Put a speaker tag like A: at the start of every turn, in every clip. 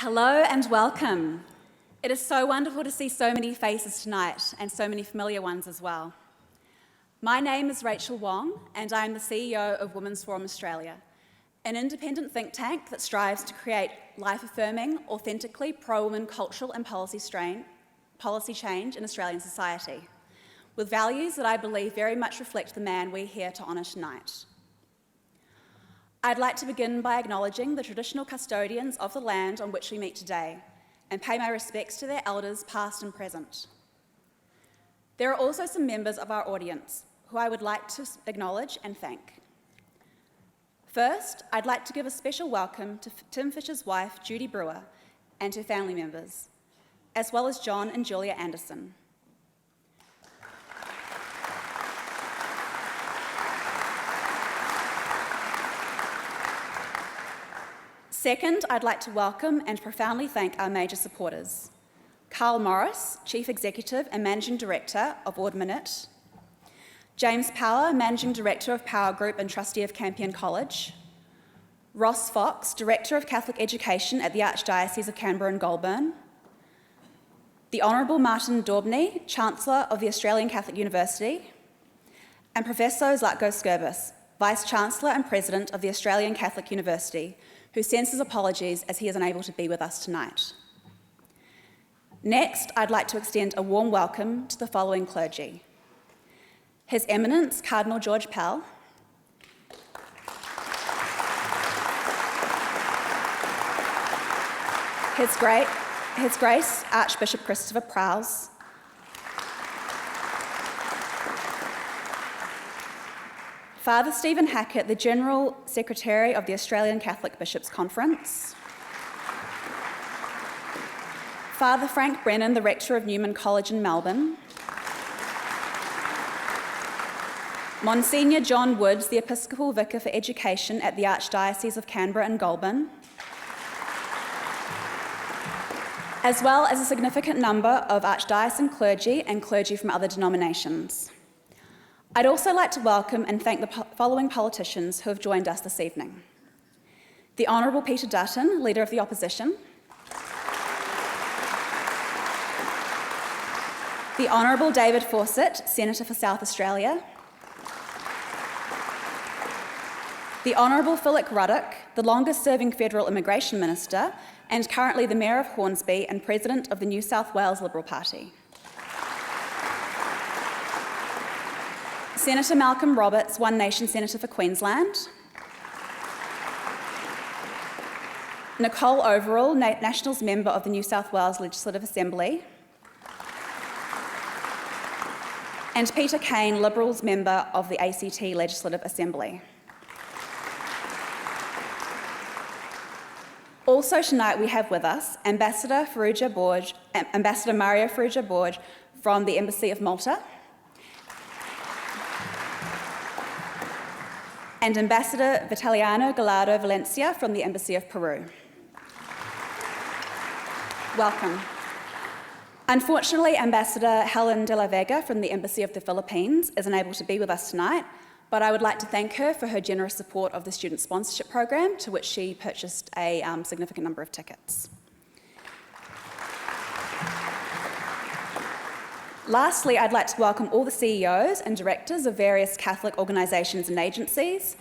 A: Hello and welcome. It is so wonderful to see so many faces tonight and so many familiar ones as well. My name is Rachel Wong and I am the CEO of Women's Forum Australia, an independent think tank that strives to create life-affirming, authentically pro-women cultural and policy change in Australian society, with values that I believe very much reflect the man we're here to honour tonight. I'd like to begin by acknowledging the traditional custodians of the land on which we meet today and pay my respects to their elders past and present. There are also some members of our audience who I would like to acknowledge and thank. First, I'd like to give a special welcome to Tim Fischer's wife, Judy Brewer, and her family members, as well as John and Julia Anderson. Second, I'd like to welcome and profoundly thank our major supporters. Carl Morris, Chief Executive and Managing Director of Ord Minnett. James Power, Managing Director of Power Group and Trustee of Campion College. Ross Fox, Director of Catholic Education at the Archdiocese of Canberra and Goulburn. The Honourable Martin Daubney, Chancellor of the Australian Catholic University. And Professor Zlatko Skirbis, Vice-Chancellor and President of the Australian Catholic University, who sends his apologies as he is unable to be with us tonight. Next, I'd like to extend a warm welcome to the following clergy. His Eminence, Cardinal George Pell. His Grace, Archbishop Christopher Prowse. Father Stephen Hackett, the General Secretary of the Australian Catholic Bishops' Conference. Father Frank Brennan, the Rector of Newman College in Melbourne. Monsignor John Woods, the Episcopal Vicar for Education at the Archdiocese of Canberra and Goulburn, as well as a significant number of archdiocesan clergy and clergy from other denominations. I'd also like to welcome and thank the following politicians who have joined us this evening. The Honourable Peter Dutton, Leader of the Opposition. The Honourable David Fawcett, Senator for South Australia. The Honourable Philip Ruddock, the longest-serving Federal Immigration Minister and currently the Mayor of Hornsby and President of the New South Wales Liberal Party. Senator Malcolm Roberts, One Nation Senator for Queensland. Nicole Overall, Nationals Member of the New South Wales Legislative Assembly. And Peter Kane, Liberals Member of the ACT Legislative Assembly. Also tonight we have with us Ambassador Mario Farrugia Borge from the Embassy of Malta, and Ambassador Vitaliano Gallardo Valencia from the Embassy of Peru. Welcome. Unfortunately, Ambassador Helen de la Vega from the Embassy of the Philippines is unable to be with us tonight, but I would like to thank her for her generous support of the student sponsorship program, to which she purchased a significant number of tickets. Lastly, I'd like to welcome all the CEOs and directors of various Catholic organisations and agencies,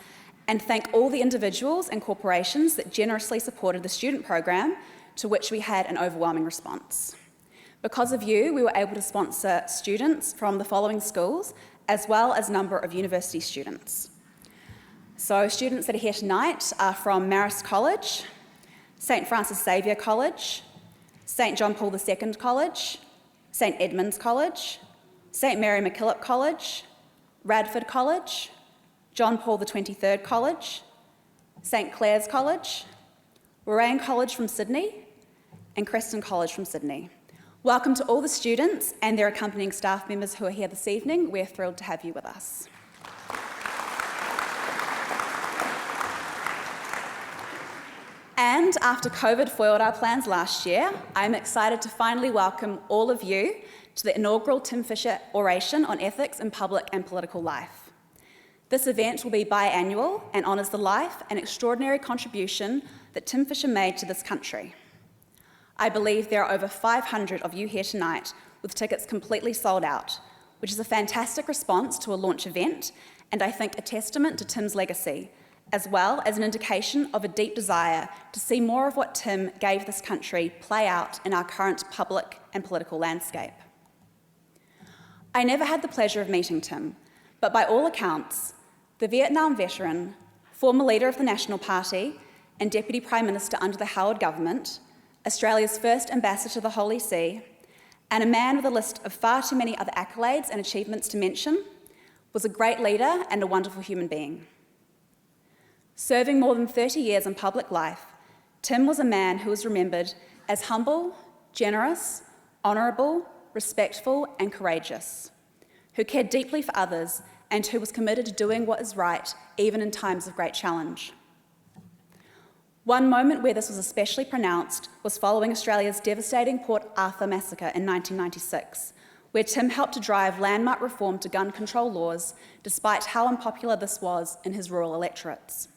A: and thank all the individuals and corporations that generously supported the student program, to which we had an overwhelming response. Because of you, we were able to sponsor students from the following schools, as well as a number of university students. So students that are here tonight are from Marist College, St Francis Xavier College, St John Paul II College, St Edmunds College, St Mary MacKillop College, Radford College, John Paul XXIII College, St Clair's College, Warrane College from Sydney, and Creston College from Sydney. Welcome to all the students and their accompanying staff members who are here this evening. We're thrilled to have you with us. And after COVID foiled our plans last year, I'm excited to finally welcome all of you to the inaugural Tim Fischer Oration on Ethics in Public and Political Life. This event will be biannual and honours the life and extraordinary contribution that Tim Fischer made to this country. I believe there are over 500 of you here tonight with tickets completely sold out, which is a fantastic response to a launch event, and I think a testament to Tim's legacy, as well as an indication of a deep desire to see more of what Tim gave this country play out in our current public and political landscape. I never had the pleasure of meeting Tim, but by all accounts, the Vietnam veteran, former leader of the National Party and Deputy Prime Minister under the Howard government, Australia's first ambassador to the Holy See, and a man with a list of far too many other accolades and achievements to mention, was a great leader and a wonderful human being. Serving more than 30 years in public life, Tim was a man who was remembered as humble, generous, honourable, respectful and courageous, who cared deeply for others and who was committed to doing what is right, even in times of great challenge. One moment where this was especially pronounced was following Australia's devastating Port Arthur massacre in 1996, where Tim helped to drive landmark reform to gun control laws, despite how unpopular this was in his rural electorates.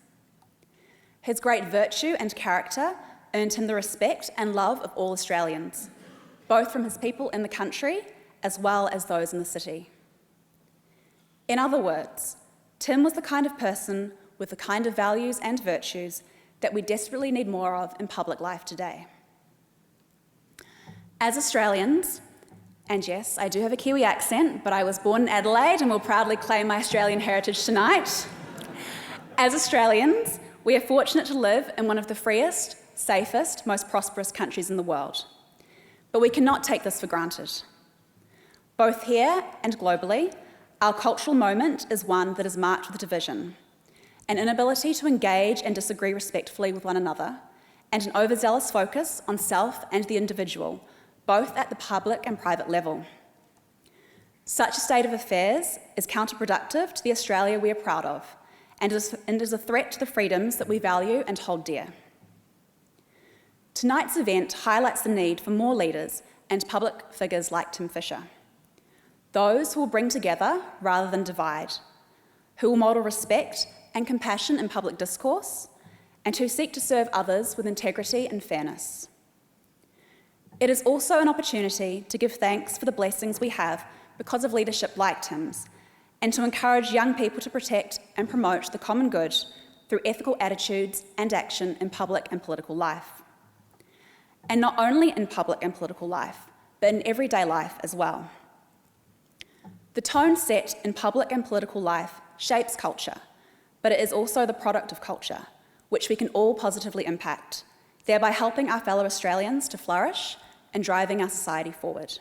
A: His great virtue and character earned him the respect and love of all Australians, both from his people in the country as well as those in the city. In other words, Tim was the kind of person with the kind of values and virtues that we desperately need more of in public life today. As Australians, and yes, I do have a Kiwi accent, but I was born in Adelaide and will proudly claim my Australian heritage tonight. As Australians, we are fortunate to live in one of the freest, safest, most prosperous countries in the world. But we cannot take this for granted. Both here and globally, our cultural moment is one that is marked with division, an inability to engage and disagree respectfully with one another, and an overzealous focus on self and the individual, both at the public and private level. Such a state of affairs is counterproductive to the Australia we are proud of, and is a threat to the freedoms that we value and hold dear. Tonight's event highlights the need for more leaders and public figures like Tim Fischer. Those who will bring together rather than divide, who will model respect and compassion in public discourse, and who seek to serve others with integrity and fairness. It is also an opportunity to give thanks for the blessings we have because of leadership like Tim's, and to encourage young people to protect and promote the common good through ethical attitudes and action in public and political life. And not only in public and political life, but in everyday life as well. The tone set in public and political life shapes culture, but it is also the product of culture, which we can all positively impact, thereby helping our fellow Australians to flourish and driving our society forward.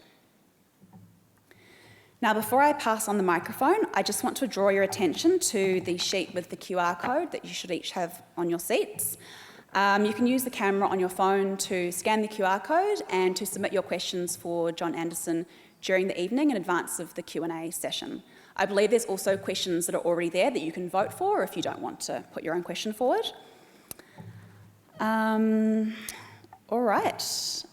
A: Now, before I pass on the microphone, I just want to draw your attention to the sheet with the QR code that you should each have on your seats. You can use the camera on your phone to scan the QR code and to submit your questions for John Anderson during the evening in advance of the Q&A session. I believe there's also questions that are already there that you can vote for if you don't want to put your own question forward. All right.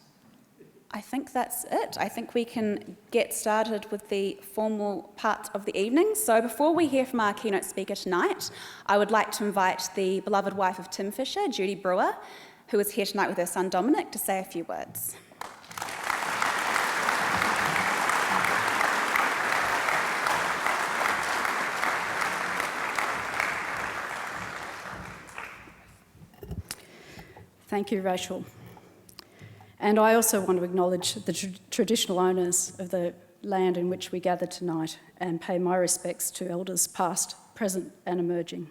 A: I think that's it. I think we can get started with the formal part of the evening. So before we hear from our keynote speaker tonight, I would like to invite the beloved wife of Tim Fischer, Judy Brewer, who is here tonight with her son Dominic, to say a few words.
B: Thank you, Rachel. And I also want to acknowledge the traditional owners of the land in which we gather tonight and pay my respects to elders past, present and emerging.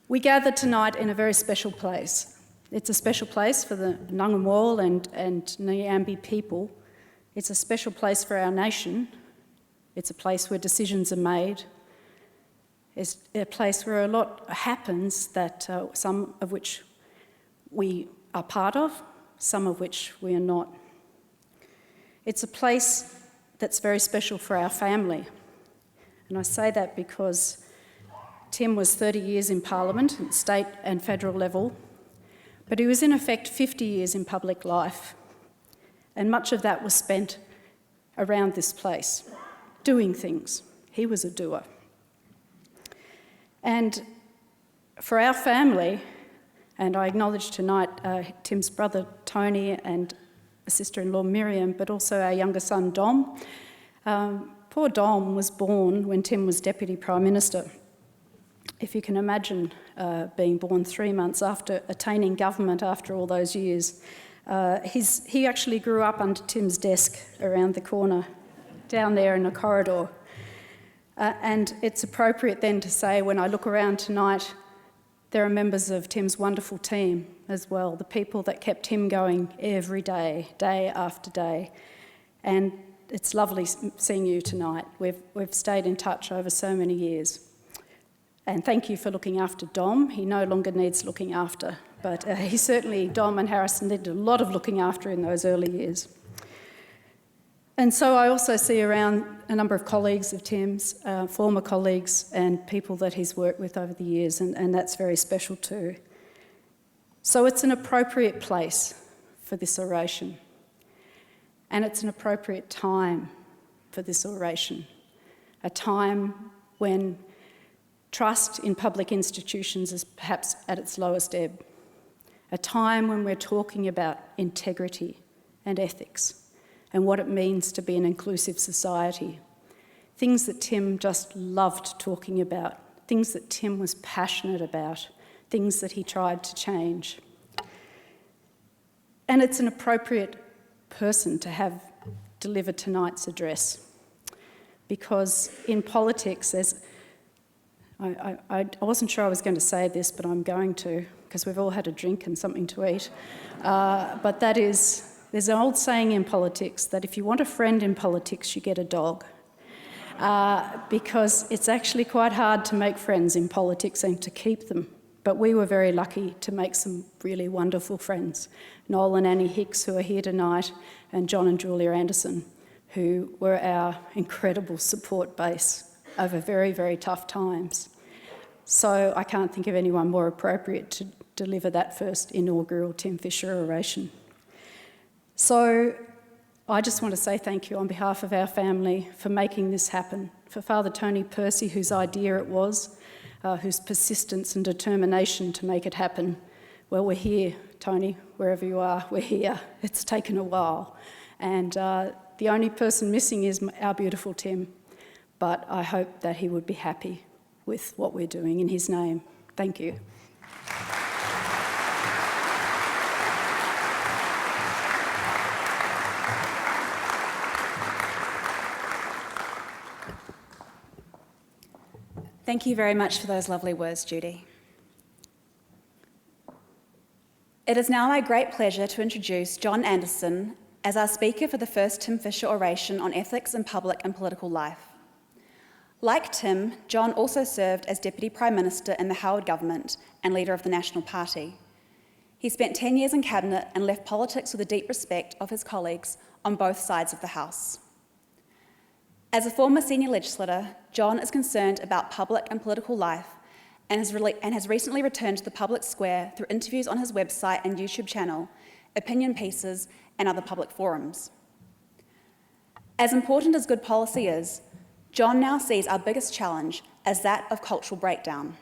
B: We gather tonight in a very special place. It's a special place for the Ngunnawal and Ngambri people. It's a special place for our nation. It's a place where decisions are made. It's a place where a lot happens that some of which we are part of, some of which we are not. It's a place that's very special for our family. And I say that because Tim was 30 years in Parliament at state and federal level, but he was in effect 50 years in public life. And much of that was spent around this place, doing things. He was a doer. And for our family, And I acknowledge tonight Tim's brother Tony and sister-in-law Miriam, but also our younger son Dom. Poor Dom was born when Tim was Deputy Prime Minister. If you can imagine being born 3 months after attaining government after all those years. He actually grew up under Tim's desk around the corner, down there in a corridor. And it's appropriate then to say, when I look around tonight, there are members of Tim's wonderful team as well, the people that kept him going every day, day after day. And it's lovely seeing you tonight. We've stayed in touch over so many years. And thank you for looking after Dom. He no longer needs looking after, but Dom and Harrison did a lot of looking after in those early years. And so I also see around a number of colleagues of Tim's, former colleagues and people that he's worked with over the years, and that's very special too. So it's an appropriate place for this oration, and it's an appropriate time for this oration, a time when trust in public institutions is perhaps at its lowest ebb, a time when we're talking about integrity and ethics and what it means to be an inclusive society. Things that Tim just loved talking about, things that Tim was passionate about, things that he tried to change. And it's an appropriate person to have deliver tonight's address, because in politics, I wasn't sure I was going to say this, but I'm going to, because we've all had a drink and something to eat. But that is, there's an old saying in politics that if you want a friend in politics, you get a dog. Because it's actually quite hard to make friends in politics and to keep them. But we were very lucky to make some really wonderful friends. Noel and Annie Hicks, who are here tonight, and John and Julia Anderson, who were our incredible support base over very, very tough times. So I can't think of anyone more appropriate to deliver that first inaugural Tim Fischer oration. So I just want to say thank you on behalf of our family for making this happen, for Father Tony Percy, whose idea it was, whose persistence and determination to make it happen. Well, we're here, Tony, wherever you are, we're here. It's taken a while. And the only person missing is our beautiful Tim. But I hope that he would be happy with what we're doing in his name. Thank you.
A: Thank you very much for those lovely words, Judy. It is now my great pleasure to introduce John Anderson as our speaker for the first Tim Fischer oration on ethics in public and political life. Like Tim, John also served as Deputy Prime Minister in the Howard government and leader of the National Party. He spent 10 years in Cabinet and left politics with a deep respect of his colleagues on both sides of the House. As a former senior legislator, John is concerned about public and political life and has recently returned to the public square through interviews on his website and YouTube channel, opinion pieces, and other public forums. As important as good policy is, John now sees our biggest challenge as that of cultural breakdown.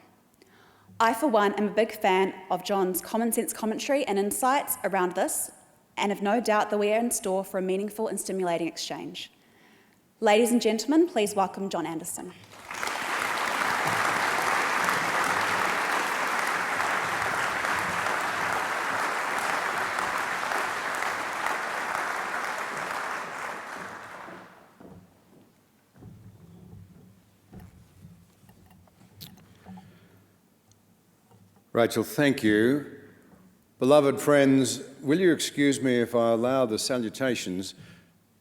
A: I, for one, am a big fan of John's common sense commentary and insights around this, and have no doubt that we are in store for a meaningful and stimulating exchange. Ladies and gentlemen, please welcome John Anderson.
C: Rachel, thank you. Beloved friends, will you excuse me if I allow the salutations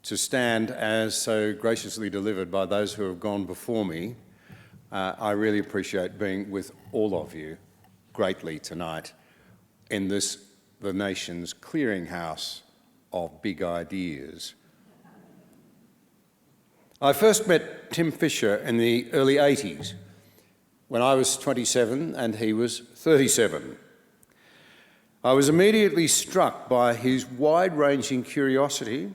C: to stand as so graciously delivered by those who have gone before me. I really appreciate being with all of you greatly tonight in this, the nation's clearinghouse of big ideas. I first met Tim Fischer in the early 80s when I was 27 and he was 37. I was immediately struck by his wide-ranging curiosity,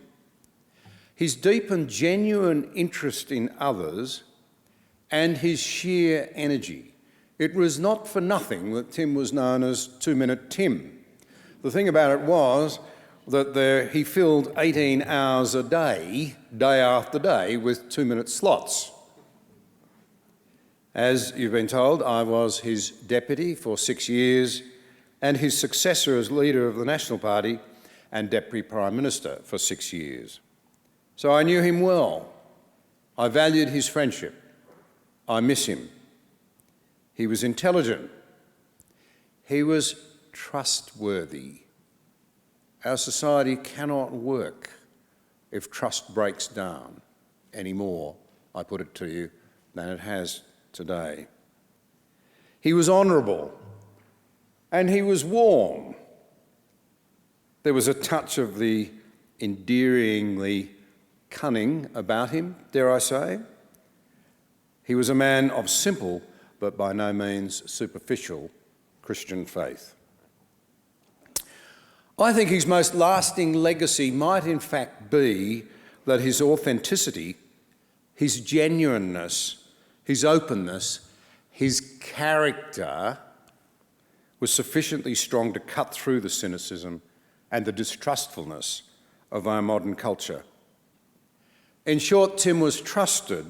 C: his deep and genuine interest in others, and his sheer energy. It was not for nothing that Tim was known as 2-Minute Tim. The thing about it was that he filled 18 hours a day, day after day, with 2-minute slots. As you've been told, I was his deputy for 6 years and his successor as leader of the National Party and Deputy Prime Minister for 6 years. So I knew him well. I valued his friendship. I miss him. He was intelligent. He was trustworthy. Our society cannot work if trust breaks down any more, I put it to you, than it has today. He was honourable and he was warm. There was a touch of the endearingly cunning about him, dare I say. He was a man of simple but by no means superficial Christian faith. I think his most lasting legacy might in fact be that his authenticity, his genuineness, his openness, his character was sufficiently strong to cut through the cynicism and the distrustfulness of our modern culture. In short, Tim was trusted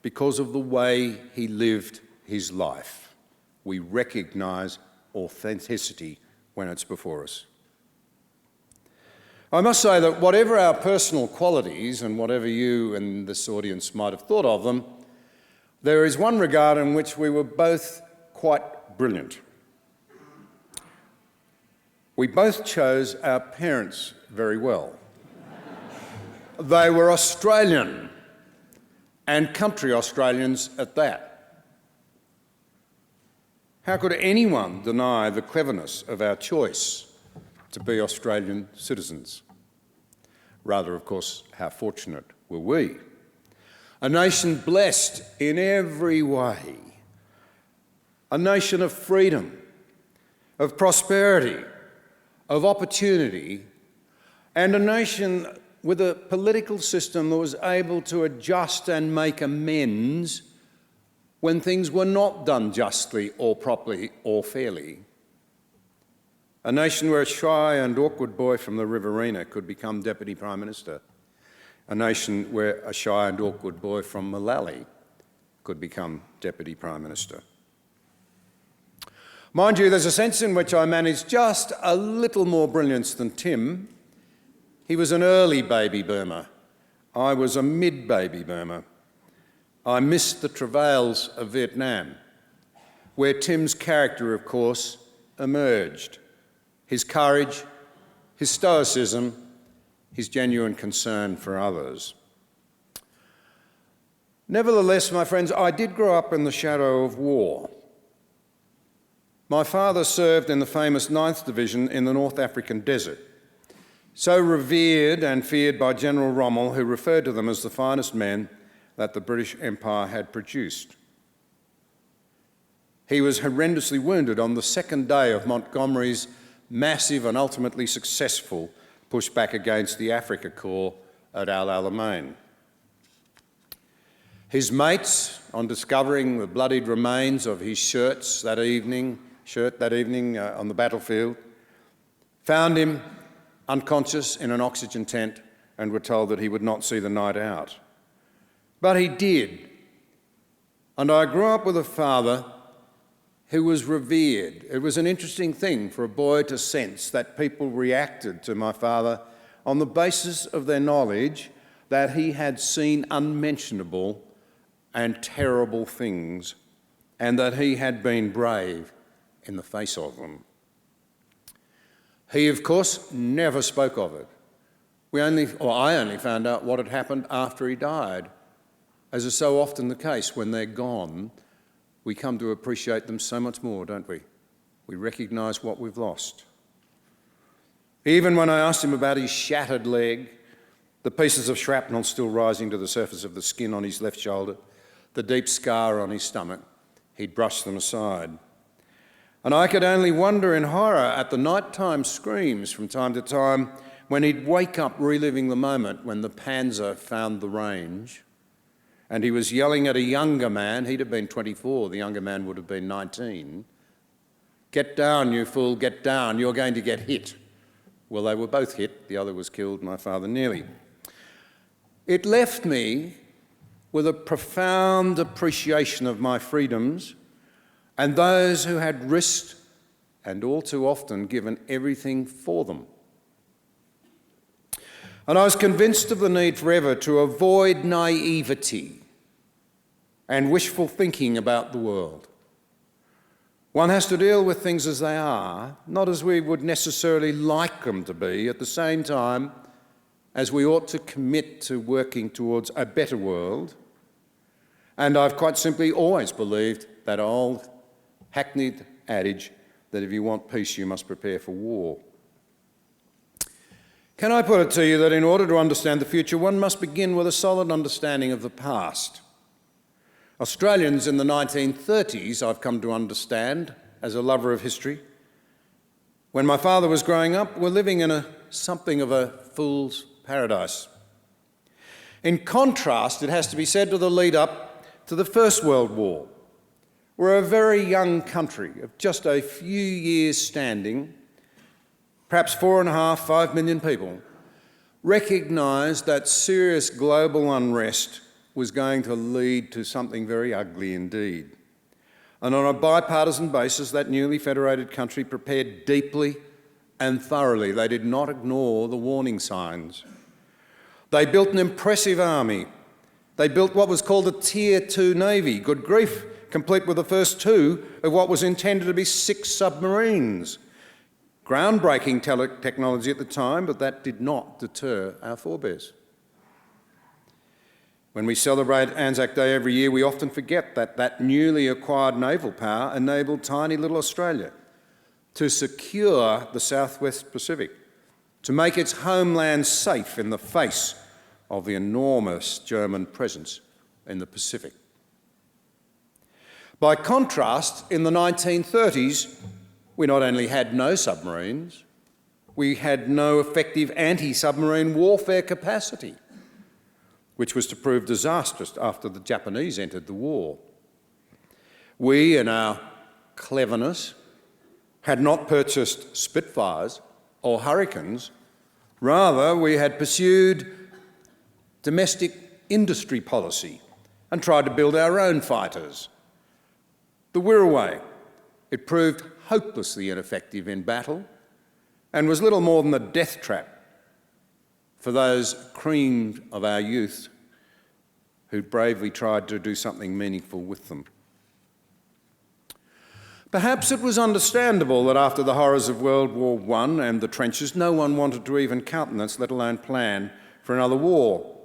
C: because of the way he lived his life. We recognise authenticity when it's before us. I must say that whatever our personal qualities and whatever you and this audience might have thought of them, there is one regard in which we were both quite brilliant. We both chose our parents very well. They were Australian, and country Australians at that. How could anyone deny the cleverness of our choice to be Australian citizens? Rather, of course, how fortunate were we? A nation blessed in every way. A nation of freedom, of prosperity, of opportunity, and a nation with a political system that was able to adjust and make amends when things were not done justly or properly or fairly. A nation where a shy and awkward boy from the Riverina could become Deputy Prime Minister. A nation where a shy and awkward boy from Malali could become Deputy Prime Minister. Mind you, there's a sense in which I managed just a little more brilliance than Tim. He was an early baby boomer. I was a mid-baby boomer. I missed the travails of Vietnam, where Tim's character, of course, emerged. His courage, his stoicism, his genuine concern for others. Nevertheless, my friends, I did grow up in the shadow of war. My father served in the famous 9th Division in the North African desert, so revered and feared by General Rommel, who referred to them as the finest men that the British Empire had produced. He was horrendously wounded on the second day of Montgomery's massive and ultimately successful pushback against the Afrika Korps at El Alamein. His mates, on discovering the bloodied remains of his shirt that evening on the battlefield, found him unconscious in an oxygen tent and were told that he would not see the night out. But he did. And I grew up with a father who was revered. It was an interesting thing for a boy to sense that people reacted to my father on the basis of their knowledge that he had seen unmentionable and terrible things and that he had been brave in the face of them. He, of course, never spoke of it. I only found out what had happened after he died. As is so often the case, when they're gone, we come to appreciate them so much more, don't we? We recognise what we've lost. Even when I asked him about his shattered leg, the pieces of shrapnel still rising to the surface of the skin on his left shoulder, the deep scar on his stomach, he'd brush them aside. And I could only wonder in horror at the nighttime screams from time to time when he'd wake up reliving the moment when the Panzer found the range and he was yelling at a younger man. He'd have been 24, the younger man would have been 19. "Get down, you fool, get down, you're going to get hit." Well, they were both hit. The other was killed, my father nearly. It left me with a profound appreciation of my freedoms and those who had risked and all too often given everything for them. And I was convinced of the need forever to avoid naivety and wishful thinking about the world. One has to deal with things as they are, not as we would necessarily like them to be, at the same time as we ought to commit to working towards a better world. And I've quite simply always believed that old hackneyed adage that if you want peace, you must prepare for war. Can I put it to you that in order to understand the future, one must begin with a solid understanding of the past? Australians in the 1930s, I've come to understand, as a lover of history, when my father was growing up, were living in something of a fool's paradise. In contrast, it has to be said, to the lead up to the First World War, where a very young country of just a few years standing, perhaps 4.5, 5 million people, recognised that serious global unrest was going to lead to something very ugly indeed. And on a bipartisan basis, that newly federated country prepared deeply and thoroughly. They did not ignore the warning signs. They built an impressive army. They built what was called a Tier 2 Navy, good grief, complete with the first 2 of what was intended to be 6 submarines. Groundbreaking technology at the time, but that did not deter our forebears. When we celebrate Anzac Day every year, we often forget that that newly acquired naval power enabled tiny little Australia to secure the Southwest Pacific, to make its homeland safe in the face of the enormous German presence in the Pacific. By contrast, in the 1930s, we not only had no submarines, we had no effective anti-submarine warfare capacity, which was to prove disastrous after the Japanese entered the war. We, in our cleverness, had not purchased Spitfires or Hurricanes. Rather, we had pursued domestic industry policy and tried to build our own fighters. The Wirraway, it proved hopelessly ineffective in battle and was little more than a death trap for those cream of our youth who bravely tried to do something meaningful with them. Perhaps it was understandable that after the horrors of World War I and the trenches, no one wanted to even countenance, let alone plan, for another war.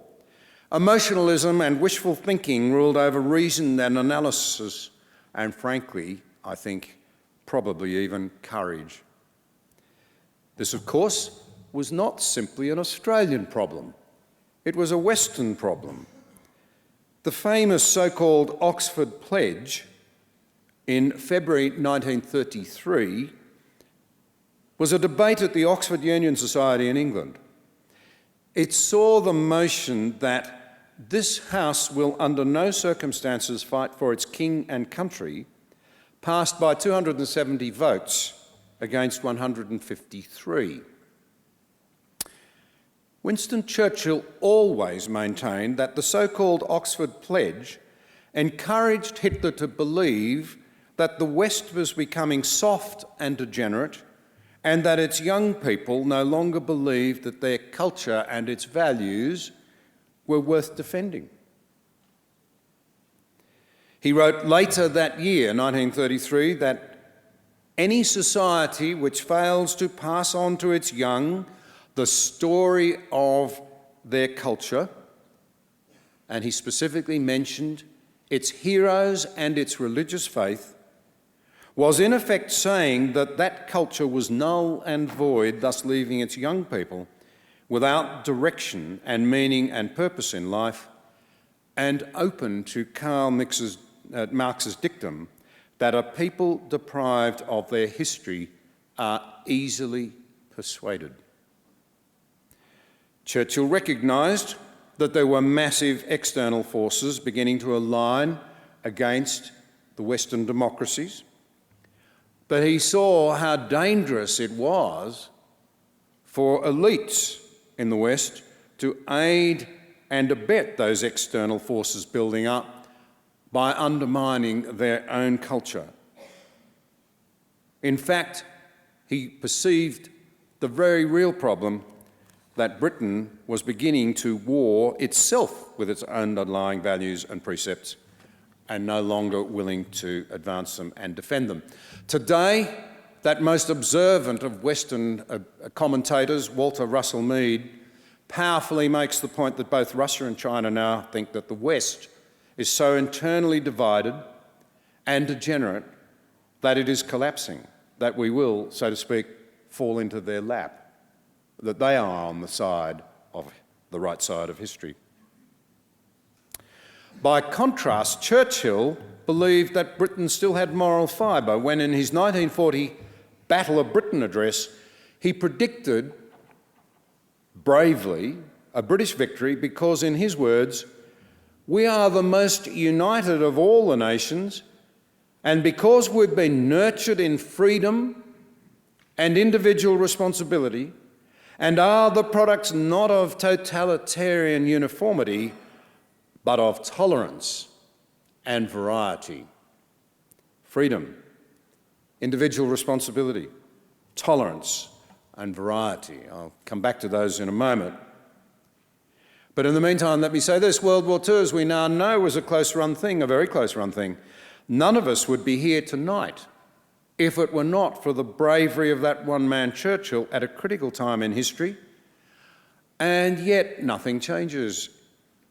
C: Emotionalism and wishful thinking ruled over reason and analysis, and frankly, I think, probably even courage. This, of course, was not simply an Australian problem. It was a Western problem. The famous so-called Oxford Pledge in February 1933 was a debate at the Oxford Union Society in England. It saw the motion that this House will under no circumstances fight for its king and country, passed by 270 votes against 153. Winston Churchill always maintained that the so-called Oxford Pledge encouraged Hitler to believe that the West was becoming soft and degenerate, and that its young people no longer believed that their culture and its values were worth defending. He wrote later that year, 1933, that any society which fails to pass on to its young the story of their culture, and he specifically mentioned its heroes and its religious faith, was in effect saying that that culture was null and void, thus leaving its young people without direction and meaning and purpose in life, and open to Karl Marx's dictum that a people deprived of their history are easily persuaded. Churchill recognised that there were massive external forces beginning to align against the Western democracies, but he saw how dangerous it was for elites in the West to aid and abet those external forces building up by undermining their own culture. In fact, he perceived the very real problem that Britain was beginning to war itself with its own underlying values and precepts and no longer willing to advance them and defend them. Today, that most observant of Western commentators, Walter Russell Mead, powerfully makes the point that both Russia and China now think that the West is so internally divided and degenerate that it is collapsing, that we will, so to speak, fall into their lap, that they are on the right side of history. By contrast, Churchill believed that Britain still had moral fibre when in his 1940 Battle of Britain address, he predicted bravely a British victory because, in his words, "We are the most united of all the nations, and because we've been nurtured in freedom and individual responsibility, and are the products not of totalitarian uniformity, but of tolerance and variety." Freedom, individual responsibility, tolerance and variety. I'll come back to those in a moment. But in the meantime, let me say this. World War II, as we now know, was a close-run thing, a very close-run thing. None of us would be here tonight if it were not for the bravery of that one man, Churchill, at a critical time in history. And yet nothing changes.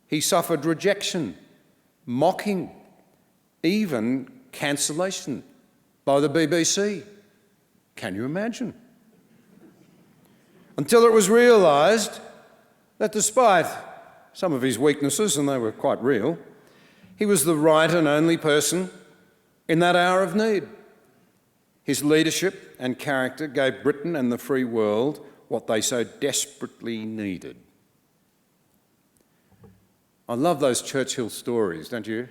C: He suffered rejection, mocking, even cancellation by the BBC. Can you imagine? Until it was realised that despite some of his weaknesses, and they were quite real, he was the right and only person in that hour of need. His leadership and character gave Britain and the free world what they so desperately needed. I love those Churchill stories, don't you?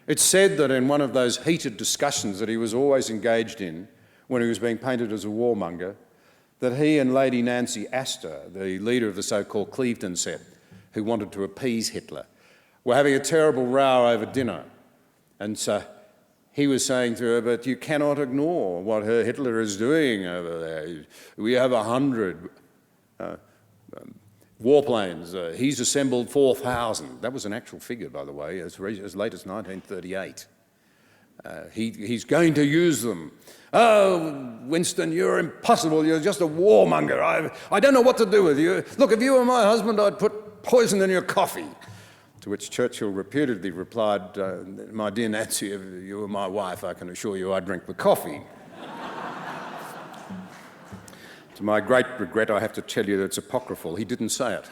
C: It's said that in one of those heated discussions that he was always engaged in when he was being painted as a warmonger, that he and Lady Nancy Astor, the leader of the so-called Clevedon set, who wanted to appease Hitler, were having a terrible row over dinner. And so he was saying to her, "But you cannot ignore what Hitler is doing over there. We have 100 warplanes. He's assembled 4,000. That was an actual figure, by the way, as late as 1938. He's going to use them. Oh, Winston, you're impossible. You're just a warmonger. I don't know what to do with you. Look, if you were my husband, I'd put poison in your coffee." To which Churchill reputedly replied, "My dear Nancy, if you were my wife, I can assure you I'd drink the coffee." To my great regret, I have to tell you that it's apocryphal. He didn't say it.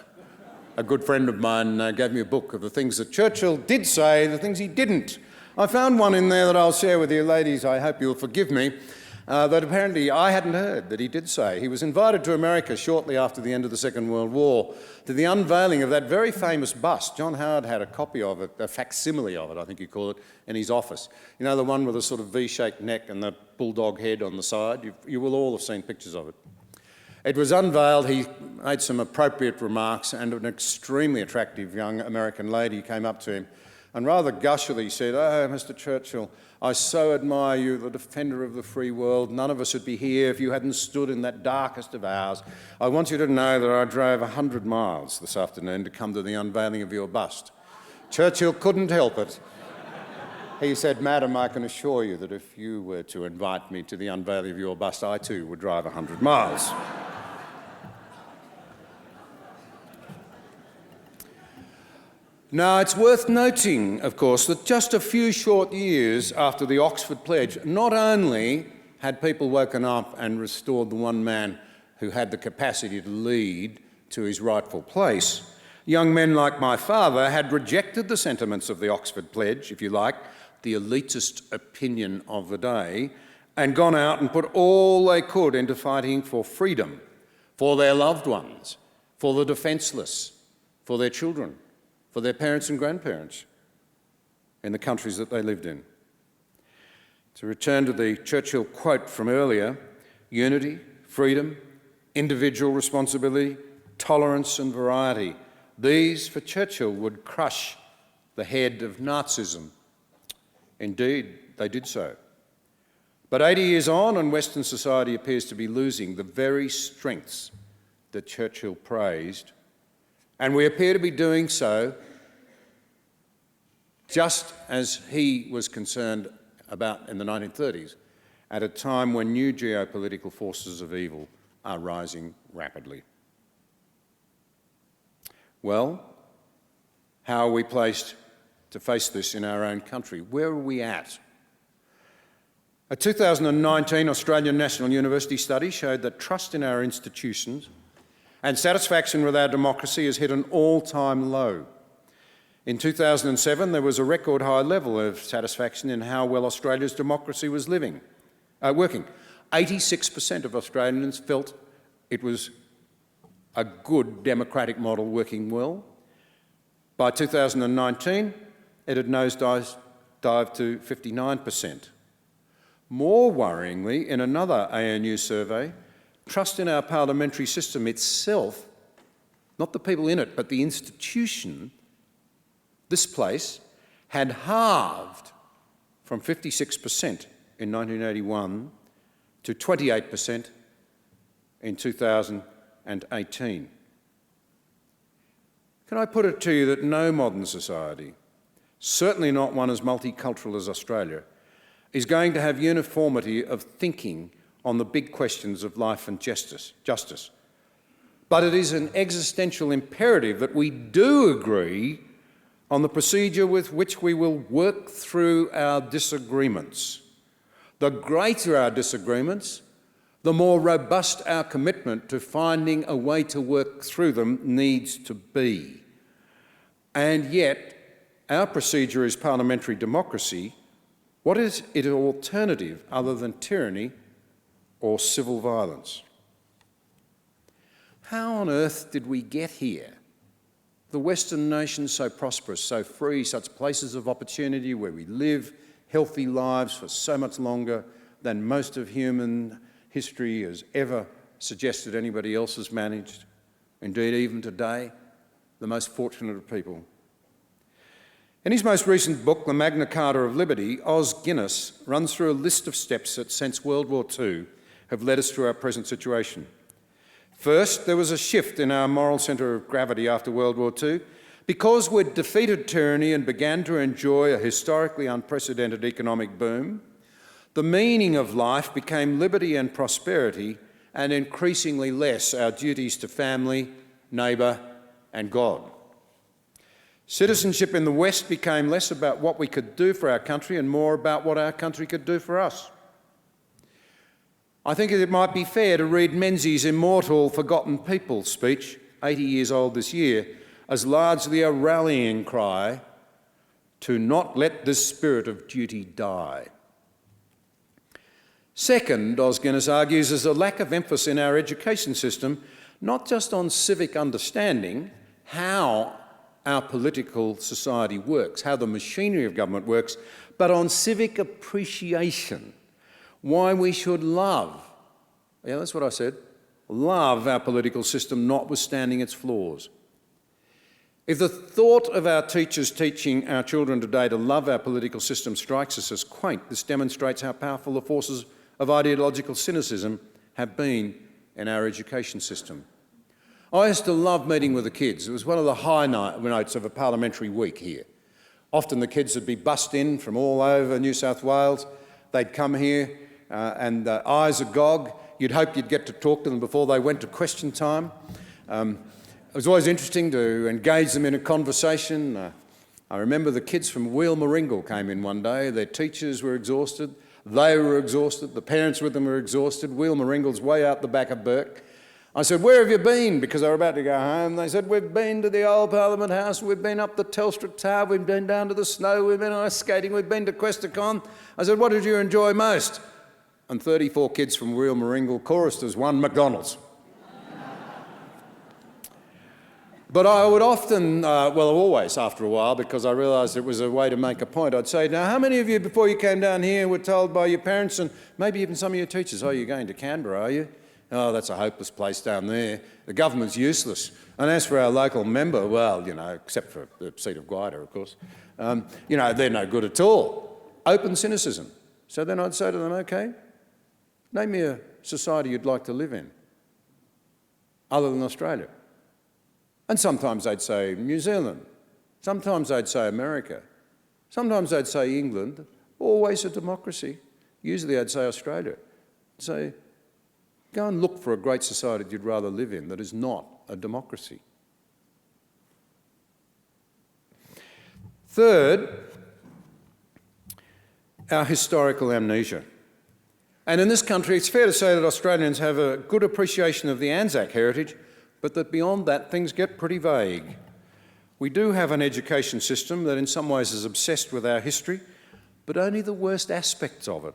C: A good friend of mine gave me a book of the things that Churchill did say, the things he didn't. I found one in there that I'll share with you, ladies. I hope you'll forgive me, that apparently I hadn't heard that he did say. He was invited to America shortly after the end of the Second World War to the unveiling of that very famous bust. John Howard had a copy of it, a facsimile of it, I think you call it, in his office. You know, the one with a sort of V-shaped neck and the bulldog head on the side? You will all have seen pictures of it. It was unveiled, he made some appropriate remarks, and an extremely attractive young American lady came up to him and rather gushily said, "Oh, Mr. Churchill, I so admire you, the defender of the free world. None of us would be here if you hadn't stood in that darkest of hours. I want you to know that I drove 100 miles this afternoon to come to the unveiling of your bust." Churchill couldn't help it. He said, "Madam, I can assure you that if you were to invite me to the unveiling of your bust, I too would drive 100 miles. Now, it's worth noting, of course, that just a few short years after the Oxford Pledge, not only had people woken up and restored the one man who had the capacity to lead to his rightful place, young men like my father had rejected the sentiments of the Oxford Pledge, if you like, the elitist opinion of the day, and gone out and put all they could into fighting for freedom, for their loved ones, for the defenceless, for their children, for their parents and grandparents in the countries that they lived in. To return to the Churchill quote from earlier, unity, freedom, individual responsibility, tolerance and variety. These, for Churchill, would crush the head of Nazism. Indeed, they did so. But 80 years on, and Western society appears to be losing the very strengths that Churchill praised, and we appear to be doing so just as he was concerned about in the 1930s, at a time when new geopolitical forces of evil are rising rapidly. Well, how are we placed to face this in our own country? Where are we at? A 2019 Australian National University study showed that trust in our institutions and satisfaction with our democracy has hit an all-time low. In 2007, there was a record high level of satisfaction in how well Australia's democracy was working. 86% of Australians felt it was a good democratic model working well. By 2019, it had nosedived to 59%. More worryingly, in another ANU survey, trust in our parliamentary system itself, not the people in it, but the institution, this place, had halved from 56% in 1981 to 28% in 2018. Can I put it to you that no modern society, certainly not one as multicultural as Australia, is going to have uniformity of thinking on the big questions of life and justice. But it is an existential imperative that we do agree on the procedure with which we will work through our disagreements. The greater our disagreements, the more robust our commitment to finding a way to work through them needs to be. And yet, our procedure is parliamentary democracy. What is its alternative other than tyranny or civil violence? How on earth did we get here? The Western nations so prosperous, so free, such places of opportunity where we live healthy lives for so much longer than most of human history has ever suggested anybody else has managed. Indeed, even today, the most fortunate of people. In his most recent book, The Magna Carta of Liberty, Os Guinness runs through a list of steps that since World War II have led us to our present situation. First, there was a shift in our moral centre of gravity after World War II. Because we'd defeated tyranny and began to enjoy a historically unprecedented economic boom, the meaning of life became liberty and prosperity, and increasingly less our duties to family, neighbour and God. Citizenship in the West became less about what we could do for our country and more about what our country could do for us. I think it might be fair to read Menzies' immortal Forgotten People speech, 80 years old this year, as largely a rallying cry to not let this spirit of duty die. Second, Os Guinness argues, is a lack of emphasis in our education system, not just on civic understanding, how our political society works, how the machinery of government works, but on civic appreciation, why we should love, yeah, that's what I said, love our political system notwithstanding its flaws. If the thought of our teachers teaching our children today to love our political system strikes us as quaint, this demonstrates how powerful the forces of ideological cynicism have been in our education system. I used to love meeting with the kids. It was one of the high notes of a parliamentary week here. Often the kids would be bussed in from all over New South Wales. They'd come here and eyes agog. You'd hope you'd get to talk to them before they went to question time. It was always interesting to engage them in a conversation. I remember the kids from Wheelmaringal came in one day. Their teachers were exhausted. They were exhausted. The parents with them were exhausted. Wheelmaringal's way out the back of Bourke. I said, "Where have you been?" Because they were about to go home. They said, "We've been to the old Parliament House, we've been up the Telstra Tower, we've been down to the snow, we've been ice skating, we've been to Questacon." I said, "What did you enjoy most?" And 34 kids from Wheelmaringal chorused as one, McDonald's. But I would often, well, always after a while, because I realised it was a way to make a point, I'd say, now, how many of you before you came down here were told by your parents and maybe even some of your teachers, oh, you're going to Canberra, are you? Oh, that's a hopeless place down there. The government's useless. And as for our local member, well, you know, except for the seat of Guida, of course, you know, they're no good at all. Open cynicism. So then I'd say to them, OK, name me a society you'd like to live in, other than Australia. And sometimes they'd say New Zealand, sometimes they'd say America, sometimes they'd say England, always a democracy. Usually I'd say Australia. I'd say, go and look for a great society you'd rather live in that is not a democracy. Third, our historical amnesia. And in this country, it's fair to say that Australians have a good appreciation of the Anzac heritage, but that beyond that, things get pretty vague. We do have an education system that in some ways is obsessed with our history, but only the worst aspects of it.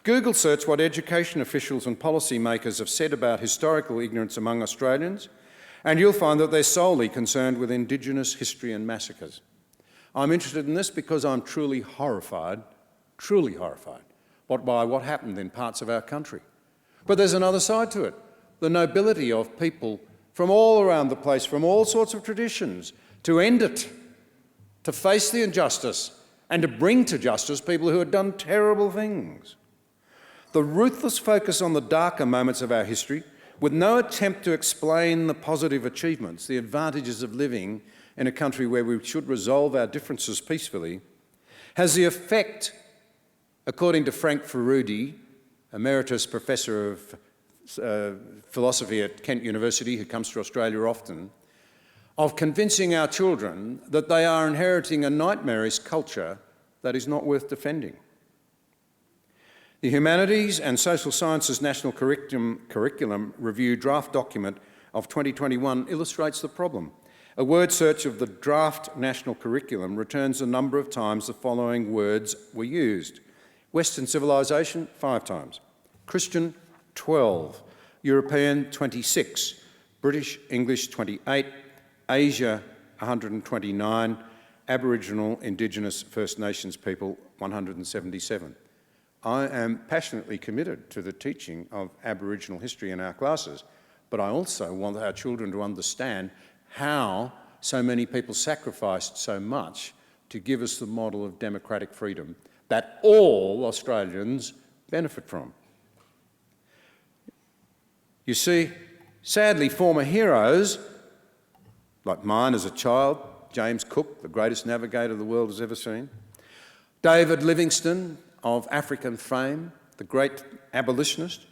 C: Google search what education officials and policymakers have said about historical ignorance among Australians, and you'll find that they're solely concerned with Indigenous history and massacres. I'm interested in this because I'm truly horrified by what happened in parts of our country. But there's another side to it. The nobility of people from all around the place, from all sorts of traditions, to end it, to face the injustice, and to bring to justice people who had done terrible things. The ruthless focus on the darker moments of our history, with no attempt to explain the positive achievements, the advantages of living in a country where we should resolve our differences peacefully, has the effect, according to Frank Ferrudi, Emeritus Professor of philosophy at Kent University, who comes to Australia often, of convincing our children that they are inheriting a nightmarish culture that is not worth defending. The Humanities and Social Sciences National Curriculum Review draft document of 2021 illustrates the problem. A word search of the draft national curriculum returns a number of times the following words were used. Western civilisation, 5 times. Christian, 12. European, 26. British English, 28. Asia, 129. Aboriginal, Indigenous, First Nations people, 177. I am passionately committed to the teaching of Aboriginal history in our classes, but I also want our children to understand how so many people sacrificed so much to give us the model of democratic freedom that all Australians benefit from. You see, sadly, former heroes, like mine as a child, James Cook, the greatest navigator the world has ever seen, David Livingstone of African fame, the great abolitionist,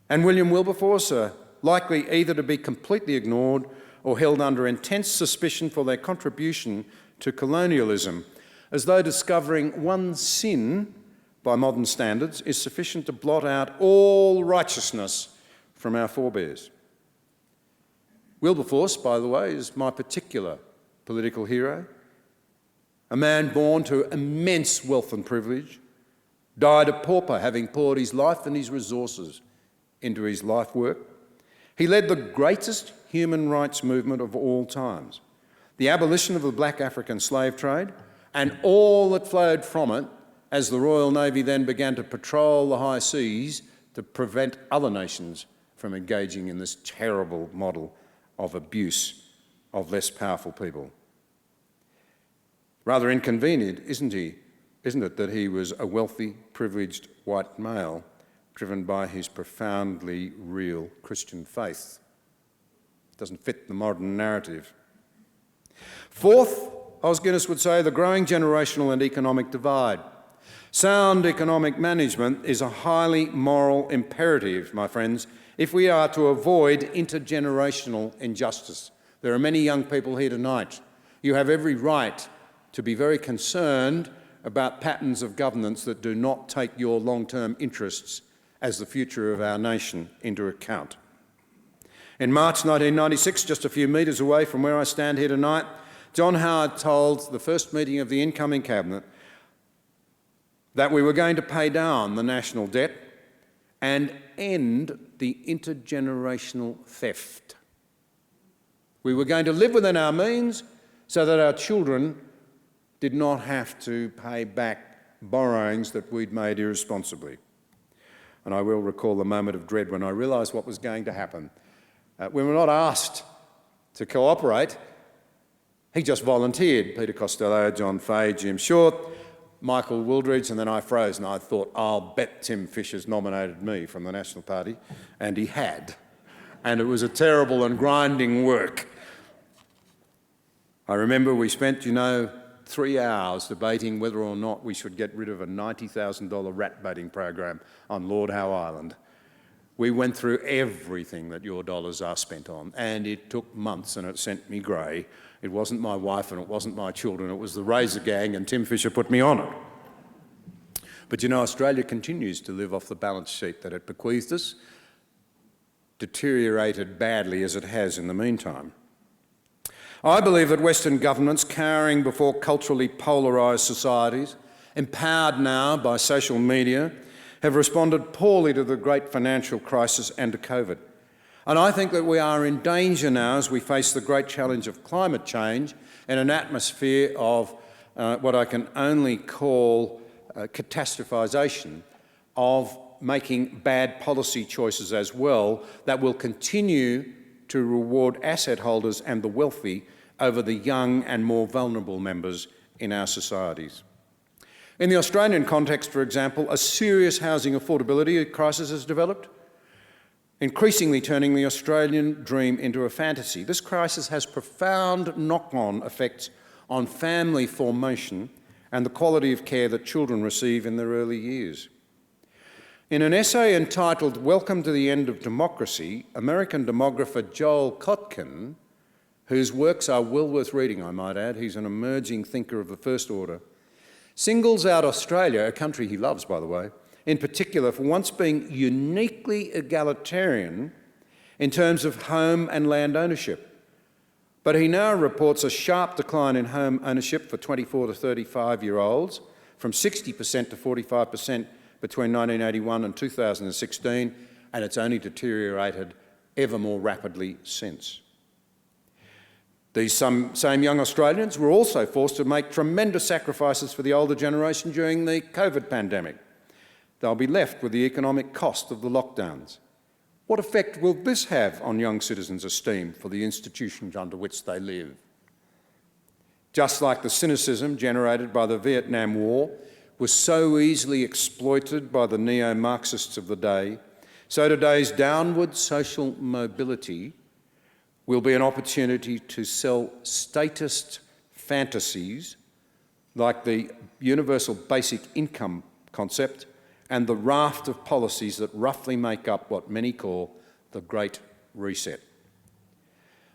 C: and William Wilberforce are likely either to be completely ignored or held under intense suspicion for their contribution to colonialism, as though discovering one sin by modern standards is sufficient to blot out all righteousness from our forebears. Wilberforce, by the way, is my particular political hero, a man born to immense wealth and privilege, died a pauper, having poured his life and his resources into his life work. He led the greatest human rights movement of all times, the abolition of the black African slave trade and all that flowed from it as the Royal Navy then began to patrol the high seas to prevent other nations from engaging in this terrible model of abuse of less powerful people. Rather inconvenient, isn't it, that he was a wealthy, privileged white male driven by his profoundly real Christian faith? It doesn't fit the modern narrative. Fourth, Os Guinness would say, the growing generational and economic divide. Sound economic management is a highly moral imperative, my friends, if we are to avoid intergenerational injustice. There are many young people here tonight. You have every right to be very concerned about patterns of governance that do not take your long-term interests as the future of our nation into account. In March 1996, just a few metres away from where I stand here tonight, John Howard told the first meeting of the incoming cabinet that we were going to pay down the national debt and end the intergenerational theft. We were going to live within our means so that our children did not have to pay back borrowings that we'd made irresponsibly. And I will recall the moment of dread when I realised what was going to happen. We were not asked to cooperate. He just volunteered. Peter Costello, John Fahey, Jim Short, Michael Wooldridge, and then I froze and I thought, I'll bet Tim Fischer's nominated me from the National Party. And he had. And it was a terrible and grinding work. I remember we spent, 3 hours debating whether or not we should get rid of a $90,000 rat baiting program on Lord Howe Island. We went through everything that your dollars are spent on, and it took months and it sent me grey. It wasn't my wife and it wasn't my children, it was the Razor Gang, and Tim Fischer put me on it. But Australia continues to live off the balance sheet that it bequeathed us, deteriorated badly as it has in the meantime. I believe that Western governments, cowering before culturally polarised societies, empowered now by social media, have responded poorly to the great financial crisis and to COVID. And I think that we are in danger now as we face the great challenge of climate change in an atmosphere of what I can only call catastrophisation, of making bad policy choices as well that will continue to reward asset holders and the wealthy over the young and more vulnerable members in our societies. In the Australian context, for example, a serious housing affordability crisis has developed, increasingly turning the Australian dream into a fantasy. This crisis has profound knock-on effects on family formation and the quality of care that children receive in their early years. In an essay entitled "Welcome to the End of Democracy," American demographer Joel Kotkin, whose works are well worth reading, I might add, he's an emerging thinker of the first order, singles out Australia, a country he loves, by the way, in particular for once being uniquely egalitarian in terms of home and land ownership. But he now reports a sharp decline in home ownership for 24 to 35-year-olds, from 60% to 45% between 1981 and 2016, and it's only deteriorated ever more rapidly since. These same young Australians were also forced to make tremendous sacrifices for the older generation during the COVID pandemic. They'll be left with the economic cost of the lockdowns. What effect will this have on young citizens' esteem for the institutions under which they live? Just like the cynicism generated by the Vietnam War was so easily exploited by the neo-Marxists of the day, so today's downward social mobility will be an opportunity to sell statist fantasies like the universal basic income concept and the raft of policies that roughly make up what many call the Great Reset.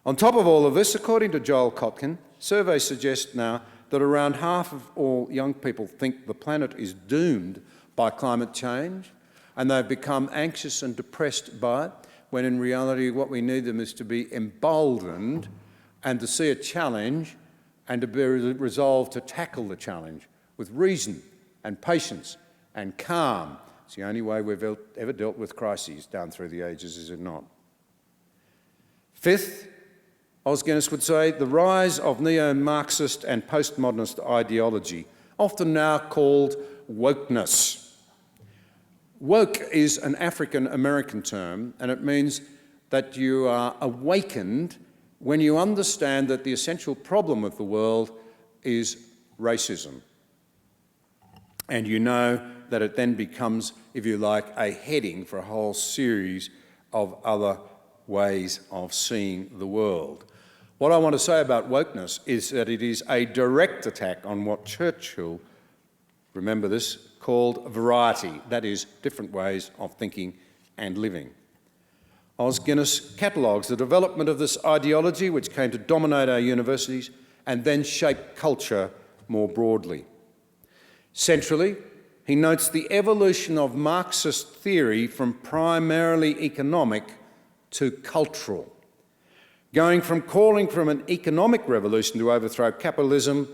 C: On top of all of this, according to Joel Kotkin, surveys suggest now that around half of all young people think the planet is doomed by climate change, and they've become anxious and depressed by it, when in reality what we need them is to be emboldened and to see a challenge and to be resolved to tackle the challenge with reason and patience and calm. It's the only way we've ever dealt with crises down through the ages, is it not? Fifth, Os Guinness would say, the rise of neo-Marxist and postmodernist ideology, often now called wokeness. Woke is an African-American term, and it means that you are awakened when you understand that the essential problem of the world is racism. And you know that it then becomes, if you like, a heading for a whole series of other ways of seeing the world. What I want to say about wokeness is that it is a direct attack on what Churchill, remember this, called variety, that is, different ways of thinking and living. Os Guinness catalogues the development of this ideology which came to dominate our universities and then shape culture more broadly. Centrally, he notes the evolution of Marxist theory from primarily economic to cultural, going from calling for an economic revolution to overthrow capitalism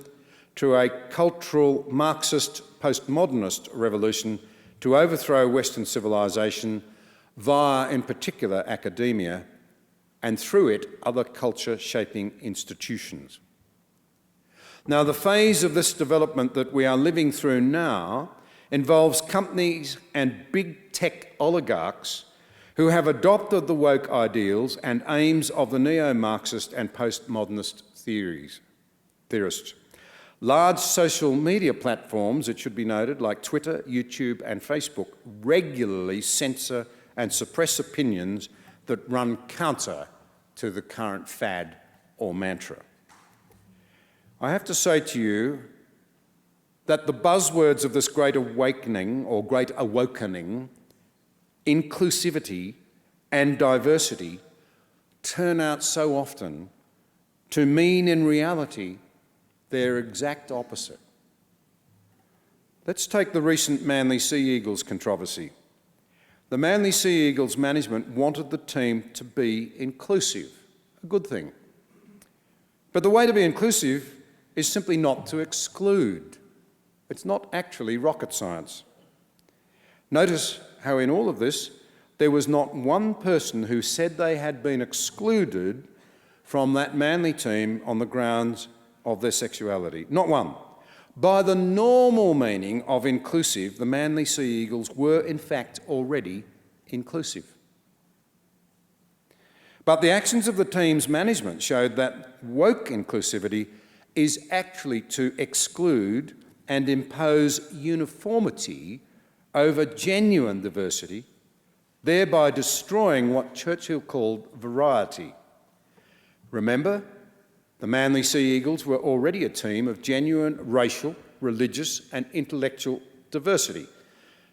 C: to a cultural Marxist postmodernist revolution to overthrow Western civilization via, in particular, academia and through it, other culture-shaping institutions. Now, the phase of this development that we are living through now involves companies and big tech oligarchs who have adopted the woke ideals and aims of the neo-Marxist and postmodernist theorists. Large social media platforms, it should be noted, like Twitter, YouTube and Facebook, regularly censor and suppress opinions that run counter to the current fad or mantra. I have to say to you that the buzzwords of this great awakening or great awokening, inclusivity and diversity, turn out so often to mean in reality their exact opposite. Let's take the recent Manly Sea Eagles controversy. The Manly Sea Eagles management wanted the team to be inclusive, a good thing. But the way to be inclusive is simply not to exclude. It's not actually rocket science. Notice how in all of this, there was not one person who said they had been excluded from that Manly team on the grounds of their sexuality. Not one. By the normal meaning of inclusive, the Manly Sea Eagles were in fact already inclusive. But the actions of the team's management showed that woke inclusivity is actually to exclude and impose uniformity over genuine diversity, thereby destroying what Churchill called variety. Remember, the Manly Sea Eagles were already a team of genuine racial, religious and intellectual diversity.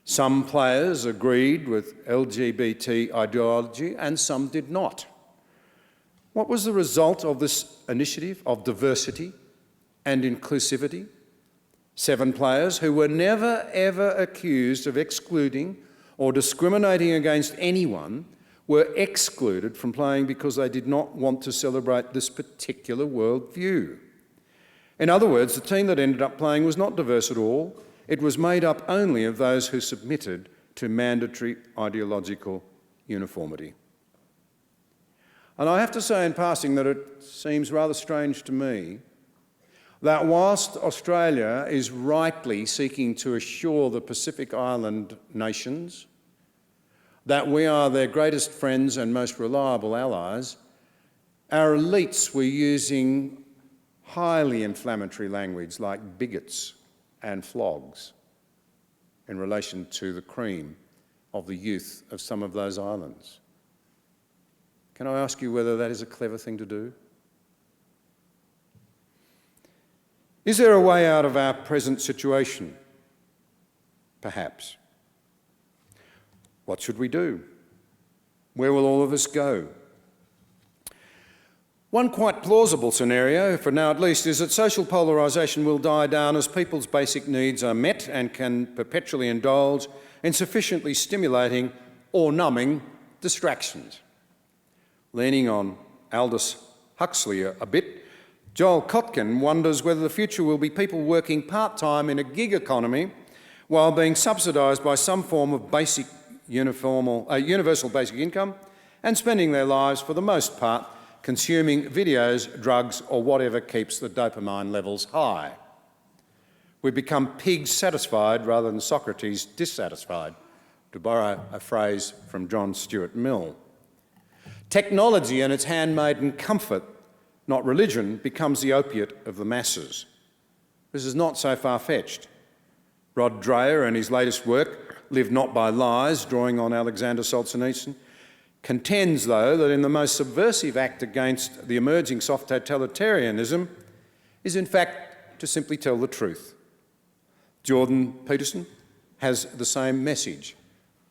C: Some players agreed with LGBT ideology and some did not. What was the result of this initiative of diversity and inclusivity? 7 players who were never ever accused of excluding or discriminating against anyone were excluded from playing because they did not want to celebrate this particular worldview. In other words, the team that ended up playing was not diverse at all. It was made up only of those who submitted to mandatory ideological uniformity. And I have to say in passing that it seems rather strange to me that whilst Australia is rightly seeking to assure the Pacific Island nations that we are their greatest friends and most reliable allies, our elites were using highly inflammatory language like bigots and flogs in relation to the cream of the youth of some of those islands. Can I ask you whether that is a clever thing to do? Is there a way out of our present situation? Perhaps. What should we do? Where will all of us go? One quite plausible scenario, for now at least, is that social polarisation will die down as people's basic needs are met and can perpetually indulge in sufficiently stimulating or numbing distractions. Leaning on Aldous Huxley a bit, Joel Kotkin wonders whether the future will be people working part-time in a gig economy while being subsidised by some form of universal basic income and spending their lives, for the most part, consuming videos, drugs or whatever keeps the dopamine levels high. We become pigs satisfied rather than Socrates dissatisfied, to borrow a phrase from John Stuart Mill. Technology and its handmaiden comfort, not religion, becomes the opiate of the masses. This is not so far-fetched. Rod Dreher, in his latest work, Live Not by Lies, drawing on Alexander Solzhenitsyn, contends, though, that in the most subversive act against the emerging soft totalitarianism is, in fact, to simply tell the truth. Jordan Peterson has the same message.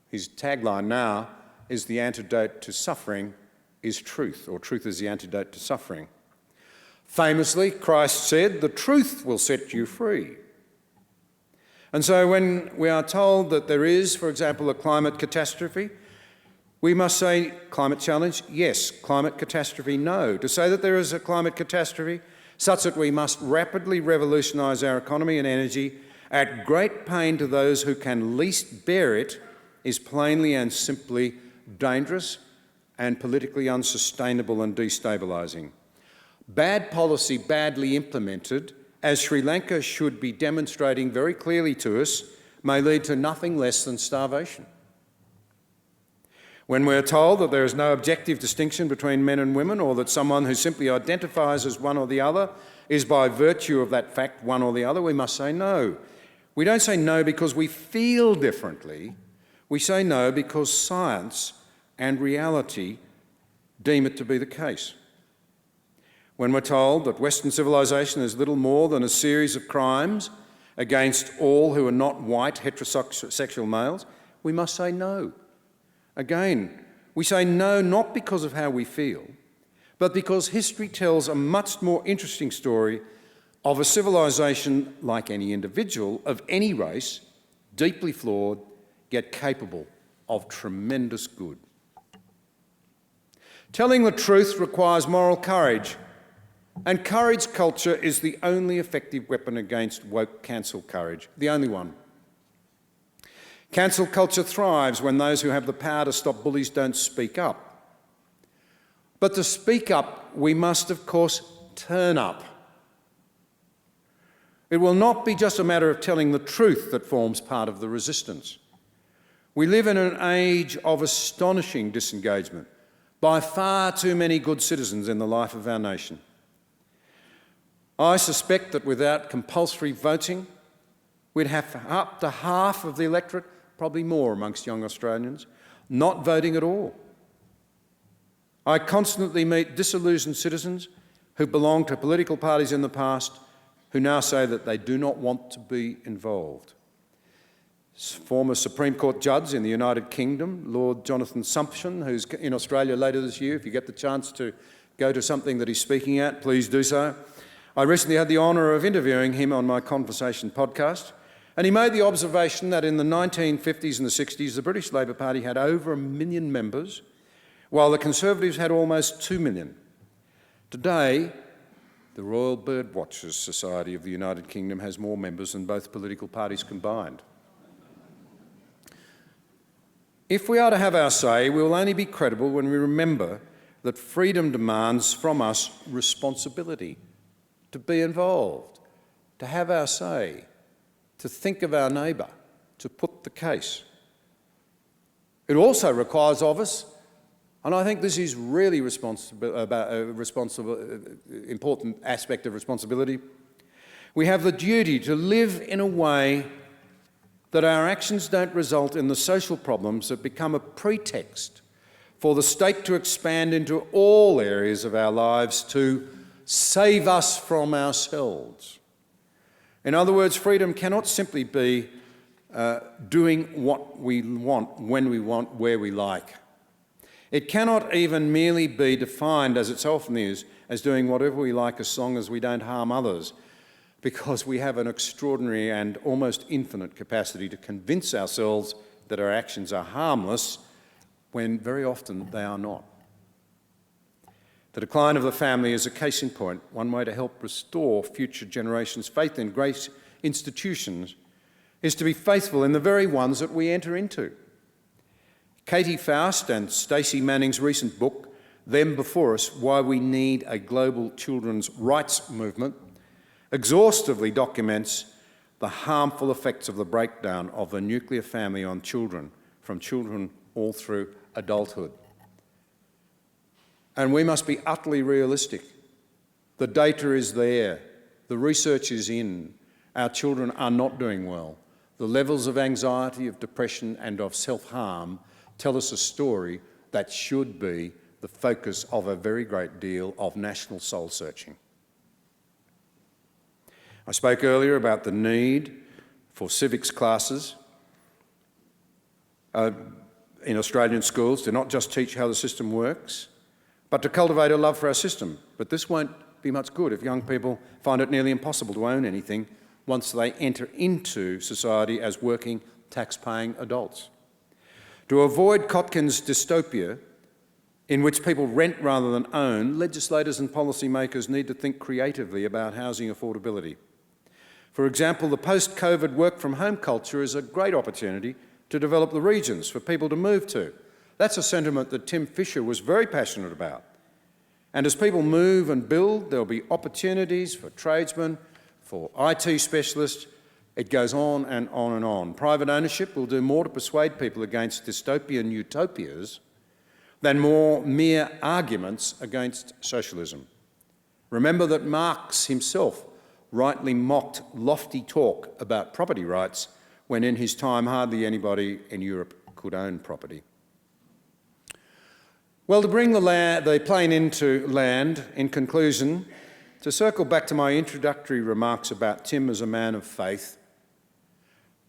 C: His tagline now is "The antidote to suffering is truth," or "Truth is the antidote to suffering." Famously, Christ said, "The truth will set you free." And so when we are told that there is, for example, a climate catastrophe, we must say climate challenge, yes. Climate catastrophe, no. To say that there is a climate catastrophe such that we must rapidly revolutionise our economy and energy at great pain to those who can least bear it is plainly and simply dangerous and politically unsustainable and destabilising. Bad policy badly implemented, as Sri Lanka should be demonstrating very clearly to us, may lead to nothing less than starvation. When we're told that there is no objective distinction between men and women, or that someone who simply identifies as one or the other is by virtue of that fact one or the other, we must say no. We don't say no because we feel differently. We say no because science and reality deem it to be the case. When we're told that Western civilization is little more than a series of crimes against all who are not white heterosexual males, we must say no. Again, we say no not because of how we feel, but because history tells a much more interesting story of a civilization, like any individual of any race, deeply flawed, yet capable of tremendous good. Telling the truth requires moral courage, and courage culture is the only effective weapon against woke cancel courage, the only one. Cancel culture thrives when those who have the power to stop bullies don't speak up. But to speak up, we must, of course, turn up. It will not be just a matter of telling the truth that forms part of the resistance. We live in an age of astonishing disengagement by far too many good citizens in the life of our nation. I suspect that without compulsory voting, we'd have up to half of the electorate, probably more amongst young Australians, not voting at all. I constantly meet disillusioned citizens who belonged to political parties in the past who now say that they do not want to be involved. Former Supreme Court judge in the United Kingdom, Lord Jonathan Sumption, who's in Australia later this year. If you get the chance to go to something that he's speaking at, please do so. I recently had the honour of interviewing him on my Conversation podcast, and he made the observation that in the 1950s and the 60s, the British Labor Party had over 1 million members, while the Conservatives had almost 2 million. Today, the Royal Birdwatchers Society of the United Kingdom has more members than both political parties combined. If we are to have our say, we will only be credible when we remember that freedom demands from us responsibility, to be involved, to have our say, to think of our neighbour, to put the case. It also requires of us, and I think this is really important aspect of responsibility, we have the duty to live in a way that our actions don't result in the social problems that become a pretext for the state to expand into all areas of our lives to save us from ourselves. In other words, freedom cannot simply be doing what we want, when we want, where we like. It cannot even merely be defined, as it so often is, as doing whatever we like as long as we don't harm others, because we have an extraordinary and almost infinite capacity to convince ourselves that our actions are harmless when very often they are not. The decline of the family is a case in point. One way to help restore future generations' faith in great institutions is to be faithful in the very ones that we enter into. Katie Faust and Stacey Manning's recent book, Them Before Us, Why We Need a Global Children's Rights Movement, exhaustively documents the harmful effects of the breakdown of the nuclear family on children, from children all through adulthood. And we must be utterly realistic. The data is there. The research is in. Our children are not doing well. The levels of anxiety, of depression and of self-harm tell us a story that should be the focus of a very great deal of national soul-searching. I spoke earlier about the need for civics classes in Australian schools to not just teach how the system works, but to cultivate a love for our system. But this won't be much good if young people find it nearly impossible to own anything once they enter into society as working, tax-paying adults. To avoid Kotkin's dystopia, in which people rent rather than own, legislators and policymakers need to think creatively about housing affordability. For example, the post-COVID work-from-home culture is a great opportunity to develop the regions for people to move to, That's a sentiment that Tim Fischer was very passionate about. And as people move and build, there'll be opportunities for tradesmen, for IT specialists. It goes on and on and on. Private ownership will do more to persuade people against dystopian utopias than more mere arguments against socialism. Remember that Marx himself rightly mocked lofty talk about property rights when in his time hardly anybody in Europe could own property. Well, to bring the plane into land, in conclusion, to circle back to my introductory remarks about Tim as a man of faith,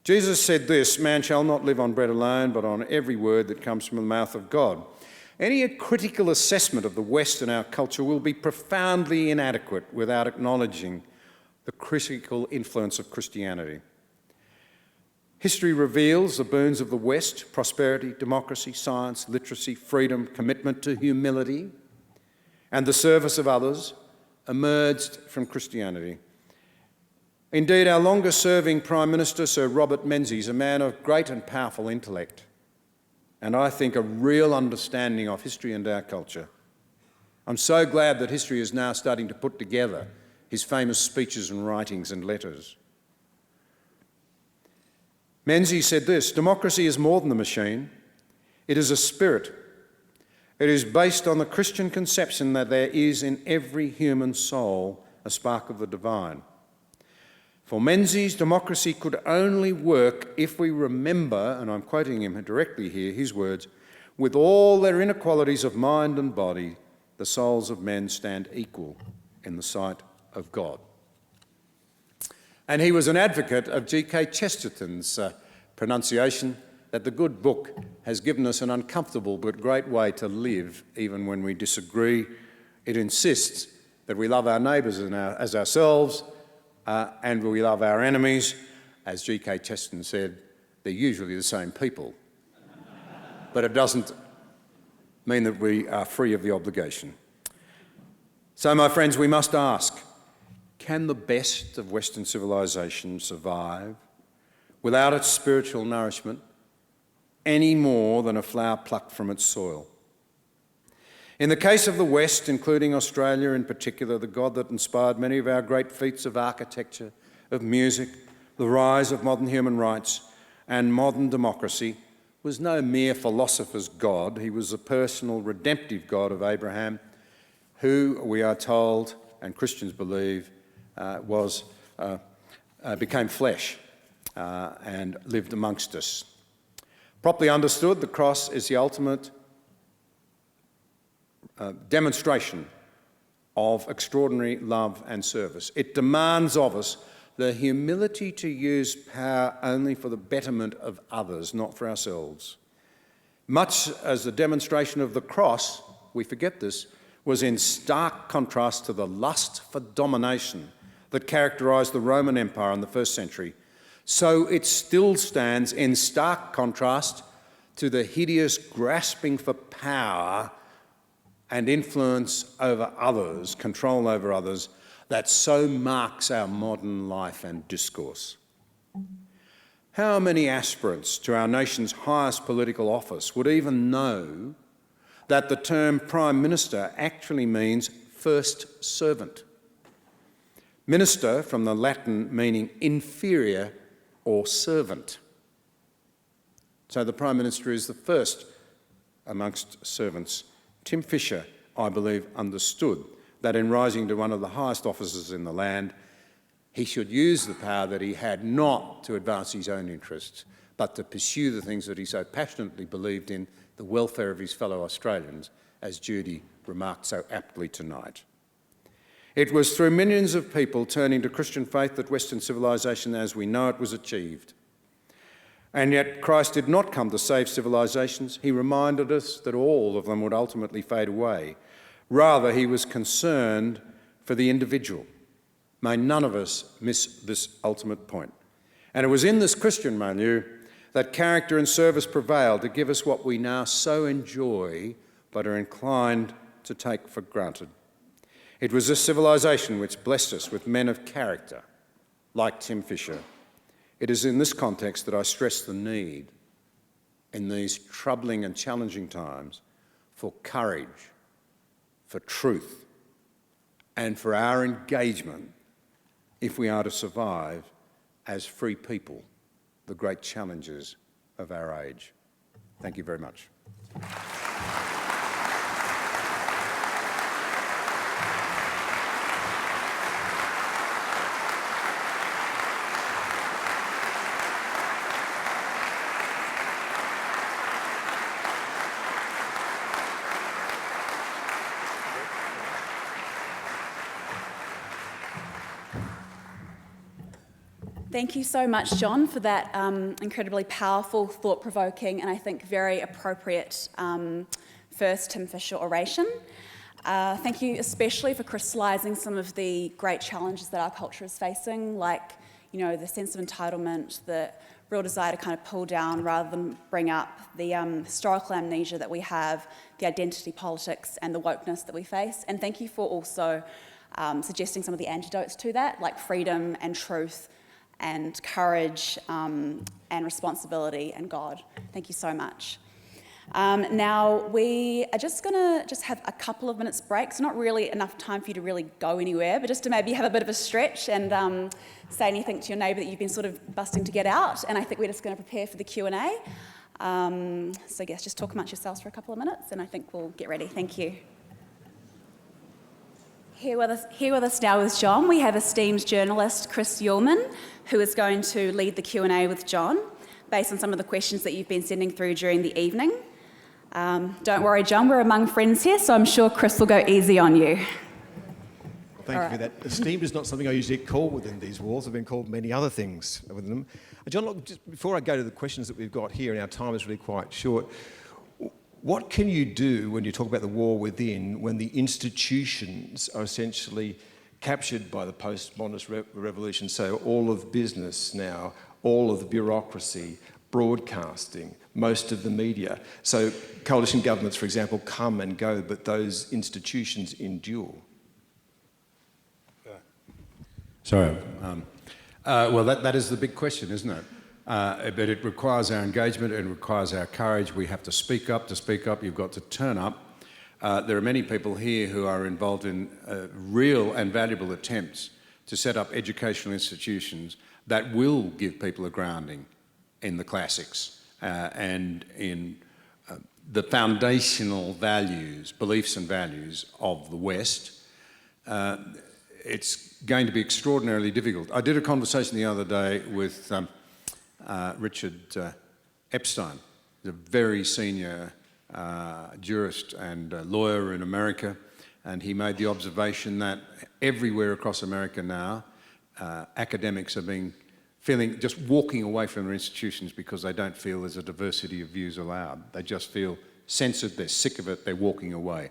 C: Jesus said this, "Man shall not live on bread alone, but on every word that comes from the mouth of God." Any critical assessment of the West and our culture will be profoundly inadequate without acknowledging the critical influence of Christianity. History reveals the boons of the West: prosperity, democracy, science, literacy, freedom, commitment to humility, and the service of others emerged from Christianity. Indeed, our longest-serving Prime Minister, Sir Robert Menzies, a man of great and powerful intellect, and I think a real understanding of history and our culture. I'm so glad that history is now starting to put together his famous speeches and writings and letters. Menzies said this, "Democracy is more than a machine. It is a spirit. It is based on the Christian conception that there is in every human soul a spark of the divine." For Menzies, democracy could only work if we remember, and I'm quoting him directly here, his words, "With all their inequalities of mind and body, the souls of men stand equal in the sight of God." And he was an advocate of G.K. Chesterton's pronunciation that the good book has given us an uncomfortable but great way to live even when we disagree. It insists that we love our neighbours as ourselves, and we love our enemies. As G.K. Chesterton said, they're usually the same people. But it doesn't mean that we are free of the obligation. So, my friends, we must ask, can the best of Western civilization survive without its spiritual nourishment any more than a flower plucked from its soil? In the case of the West, including Australia in particular, the God that inspired many of our great feats of architecture, of music, the rise of modern human rights and modern democracy, was no mere philosopher's God. He was the personal, redemptive God of Abraham, who, we are told, and Christians believe, became flesh and lived amongst us. Properly understood, the cross is the ultimate demonstration of extraordinary love and service. It demands of us the humility to use power only for the betterment of others, not for ourselves. Much as the demonstration of the cross, we forget this, was in stark contrast to the lust for domination that characterised the Roman Empire in the first century, so it still stands in stark contrast to the hideous grasping for power and influence over others, control over others, that so marks our modern life and discourse. How many aspirants to our nation's highest political office would even know that the term Prime Minister actually means first servant? Minister, from the Latin meaning inferior or servant. So the Prime Minister is the first amongst servants. Tim Fischer, I believe, understood that in rising to one of the highest offices in the land, he should use the power that he had not to advance his own interests, but to pursue the things that he so passionately believed in, the welfare of his fellow Australians, as Judy remarked so aptly tonight. It was through millions of people turning to Christian faith that Western civilization as we know it was achieved. And yet Christ did not come to save civilizations. He reminded us that all of them would ultimately fade away. Rather, he was concerned for the individual. May none of us miss this ultimate point. And it was in this Christian milieu that character and service prevailed to give us what we now so enjoy but are inclined to take for granted. It was this civilization which blessed us with men of character, like Tim Fischer. It is in this context that I stress the need in these troubling and challenging times for courage, for truth, and for our engagement if we are to survive as free people the great challenges of our age. Thank you very much.
A: Thank you so much, John, for that incredibly powerful, thought-provoking, and I think very appropriate first Tim Fischer oration. Thank you especially for crystallising some of the great challenges that our culture is facing, like, you know, the sense of entitlement, the real desire to kind of pull down rather than bring up, the historical amnesia that we have, the identity politics and the wokeness that we face. And thank you for also suggesting some of the antidotes to that, like freedom and truth and courage and responsibility and God. Thank you so much. Now we are just going to have a couple of minutes break. It's not really enough time for you to really go anywhere, but just to maybe have a bit of a stretch and say anything to your neighbour that you've been sort of busting to get out. And I think we're just going to prepare for the Q&A. So yes, just talk amongst yourselves for a couple of minutes and I think we'll get ready. Thank you. Here with us now is John. We have esteemed journalist Chris Uhlmann, who is going to lead the Q&A with John, based on some of the questions that you've been sending through during the evening. Don't worry, John, we're among friends here, so I'm sure Chris will go easy on you.
D: Thank you for that. Esteemed is not something I usually get called within these walls. I've been called many other things within them. John, look, just before I go to the questions that we've got here, and our time is really quite short, what can you do when you talk about the war within, when the institutions are essentially captured by the post-modernist revolution? So all of business now, all of the bureaucracy, broadcasting, most of the media. So coalition governments, for example, come and go, but those institutions endure.
C: Sorry. Well, that is the big question, isn't it? But it requires our engagement, it requires our courage. We have to speak up. To speak up, you've got to turn up. There are many people here who are involved in real and valuable attempts to set up educational institutions that will give people a grounding in the classics and in the foundational values, beliefs and values of the West. It's going to be extraordinarily difficult. I did a conversation the other day with Richard Epstein, a very senior jurist and lawyer in America, and he made the observation that everywhere across America now, academics are just walking away from their institutions because they don't feel there's a diversity of views allowed. They just feel censored, they're sick of it, they're walking away.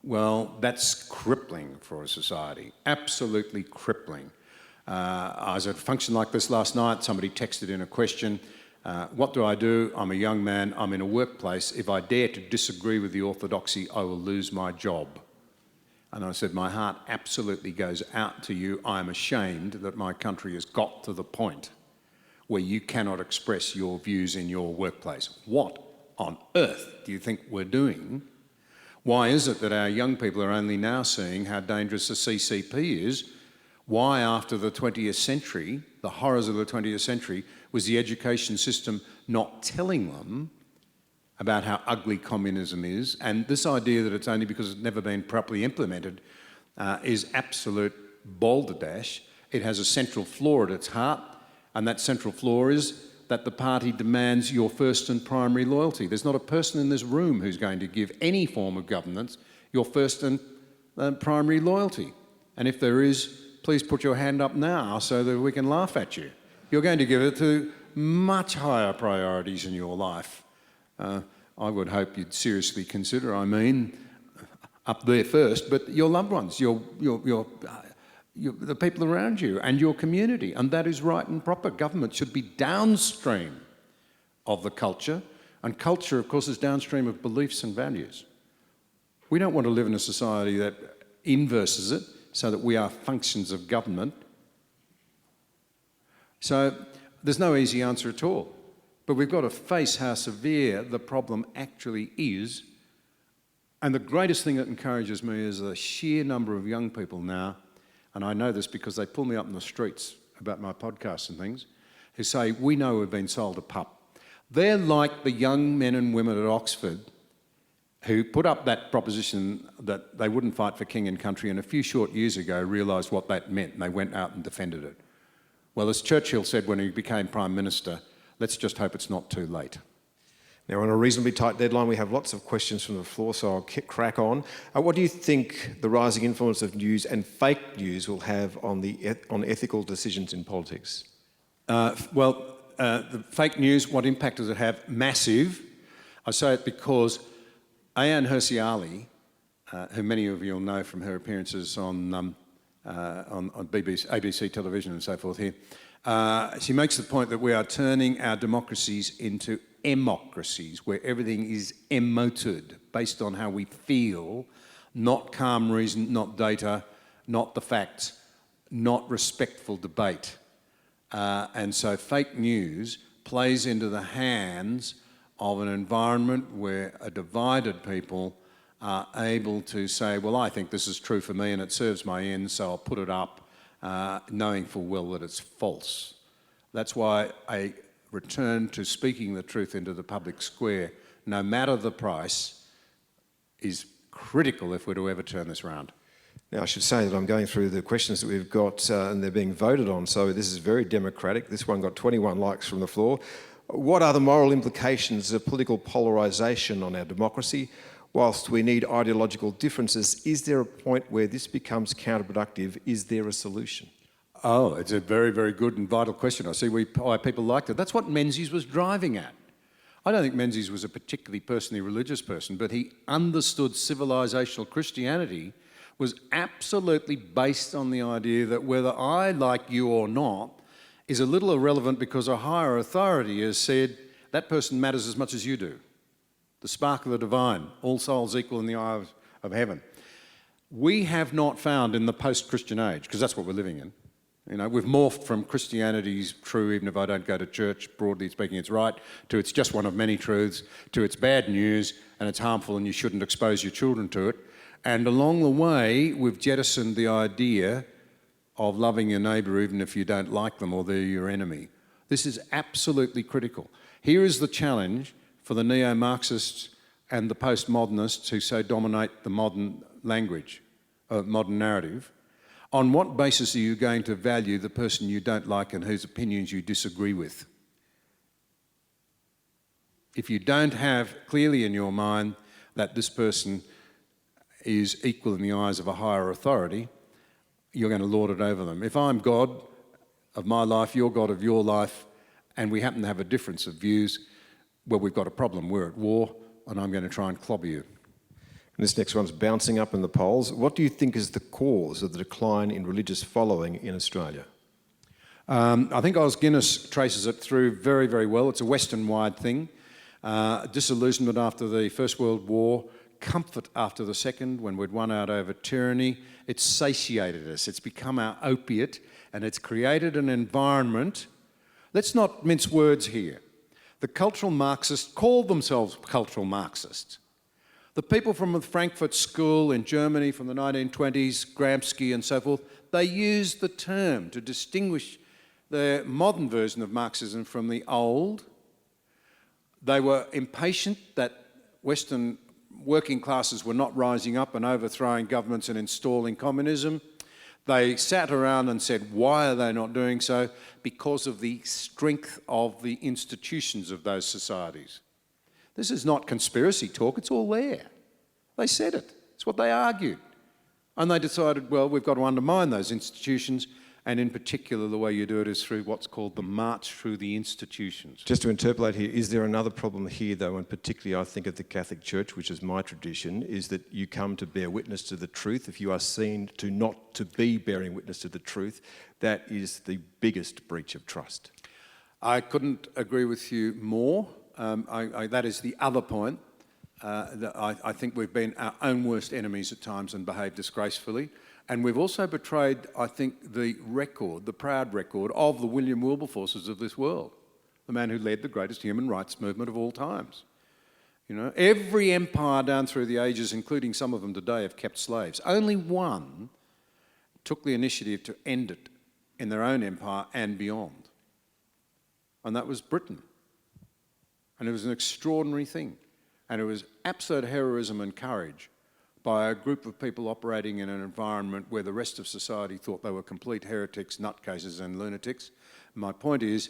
C: Well, that's crippling for a society, absolutely crippling. I was at a function like this last night. Somebody texted in a question. What do? I'm a young man. I'm in a workplace. If I dare to disagree with the orthodoxy, I will lose my job. And I said, my heart absolutely goes out to you. I am ashamed that my country has got to the point where you cannot express your views in your workplace. What on earth do you think we're doing? Why is it that our young people are only now seeing how dangerous the CCP is? Why, after the 20th century, the horrors of the 20th century, was the education system not telling them about how ugly communism is? And this idea that it's only because it's never been properly implemented is absolute balderdash. It has a central flaw at its heart, and that central flaw is that the party demands your first and primary loyalty. There's not a person in this room who's going to give any form of governance your first and primary loyalty. And if there is, please put your hand up now so that we can laugh at you. You're going to give it to much higher priorities in your life. I would hope you'd seriously consider, up there first, but your loved ones, the people around you and your community, and that is right and proper. Government should be downstream of the culture, and culture, of course, is downstream of beliefs and values. We don't want to live in a society that inverses it so that we are functions of government. So there's no easy answer at all. But we've got to face how severe the problem actually is. And the greatest thing that encourages me is the sheer number of young people now, and I know this because they pull me up in the streets about my podcasts and things, who say, we know we've been sold a pup. They're like the young men and women at Oxford who put up that proposition that they wouldn't fight for king and country, and a few short years ago realised what that meant, and they went out and defended it. Well, as Churchill said when he became Prime Minister, let's just hope it's not too late.
D: Now, on a reasonably tight deadline, we have lots of questions from the floor, so I'll crack on. What do you think the rising influence of news and fake news will have on ethical decisions in politics?
C: The fake news, what impact does it have? Massive. I say it because Ayaan Hirsi Ali, who many of you will know from her appearances on ABC television and so forth here, she makes the point that we are turning our democracies into emocracies, where everything is emoted, based on how we feel, not calm reason, not data, not the facts, not respectful debate. And so fake news plays into the hands of an environment where a divided people are able to say, well, I think this is true for me and it serves my ends, so I'll put it up, knowing full well that it's false. That's why a return to speaking the truth into the public square, no matter the price, is critical if we're to ever turn this around.
D: Now, I should say that I'm going through the questions that we've got and they're being voted on, so this is very democratic. This one got 21 likes from the floor. What are the moral implications of political polarisation on our democracy? Whilst we need ideological differences, is there a point where this becomes counterproductive? Is there a solution?
C: Oh, it's a very, very good and vital question. I see why people liked it. That's what Menzies was driving at. I don't think Menzies was a particularly personally religious person, but he understood civilisational Christianity was absolutely based on the idea that whether I like you or not is a little irrelevant because a higher authority has said that person matters as much as you do. The spark of the divine, all souls equal in the eye of heaven. We have not found in the post-Christian age, because that's what we're living in, you know, we've morphed from Christianity's true, even if I don't go to church, broadly speaking it's right, to it's just one of many truths, to it's bad news and it's harmful and you shouldn't expose your children to it. And along the way, we've jettisoned the idea of loving your neighbour even if you don't like them or they're your enemy. This is absolutely critical. Here is the challenge for the neo-Marxists and the postmodernists who so dominate the modern language, modern narrative. On what basis are you going to value the person you don't like and whose opinions you disagree with? If you don't have clearly in your mind that this person is equal in the eyes of a higher authority, you're going to lord it over them. If I'm God of my life, you're God of your life, and we happen to have a difference of views, well, we've got a problem. We're at war, and I'm going to try and clobber you.
D: And this next one's bouncing up in the polls. What do you think is the cause of the decline in religious following in Australia?
C: I think Os Guinness traces it through very, very well. It's a Western-wide thing. Disillusionment after the First World War, comfort after the Second, when we'd won out over tyranny. It's satiated us. It's become our opiate, and it's created an environment. Let's not mince words here. The cultural Marxists called themselves cultural Marxists. The people from the Frankfurt School in Germany from the 1920s, Gramsci and so forth, they used the term to distinguish the modern version of Marxism from the old. They were impatient that Western working classes were not rising up and overthrowing governments and installing communism. They sat around and said, why are they not doing so? Because of the strength of the institutions of those societies. This is not conspiracy talk, it's all there. They said it, it's what they argued. And they decided, well, we've got to undermine those institutions, and in particular the way you do it is through what's called the march through the institutions.
D: Just to interpolate here, is there another problem here though, and particularly I think of the Catholic Church, which is my tradition, is that you come to bear witness to the truth. If you are seen to not to be bearing witness to the truth, that is the biggest breach of trust.
C: I couldn't agree with you more. That is the other point. I think we've been our own worst enemies at times and behaved disgracefully. And we've also betrayed, I think, the record, the proud record of the William Wilberforces of this world. the man who led the greatest human rights movement of all times. You know, every empire down through the ages, including some of them today, have kept slaves. Only one took the initiative to end it in their own empire and beyond. And that was Britain. And it was an extraordinary thing. And it was absolute heroism and courage by a group of people operating in an environment where the rest of society thought they were complete heretics, nutcases and lunatics. My point is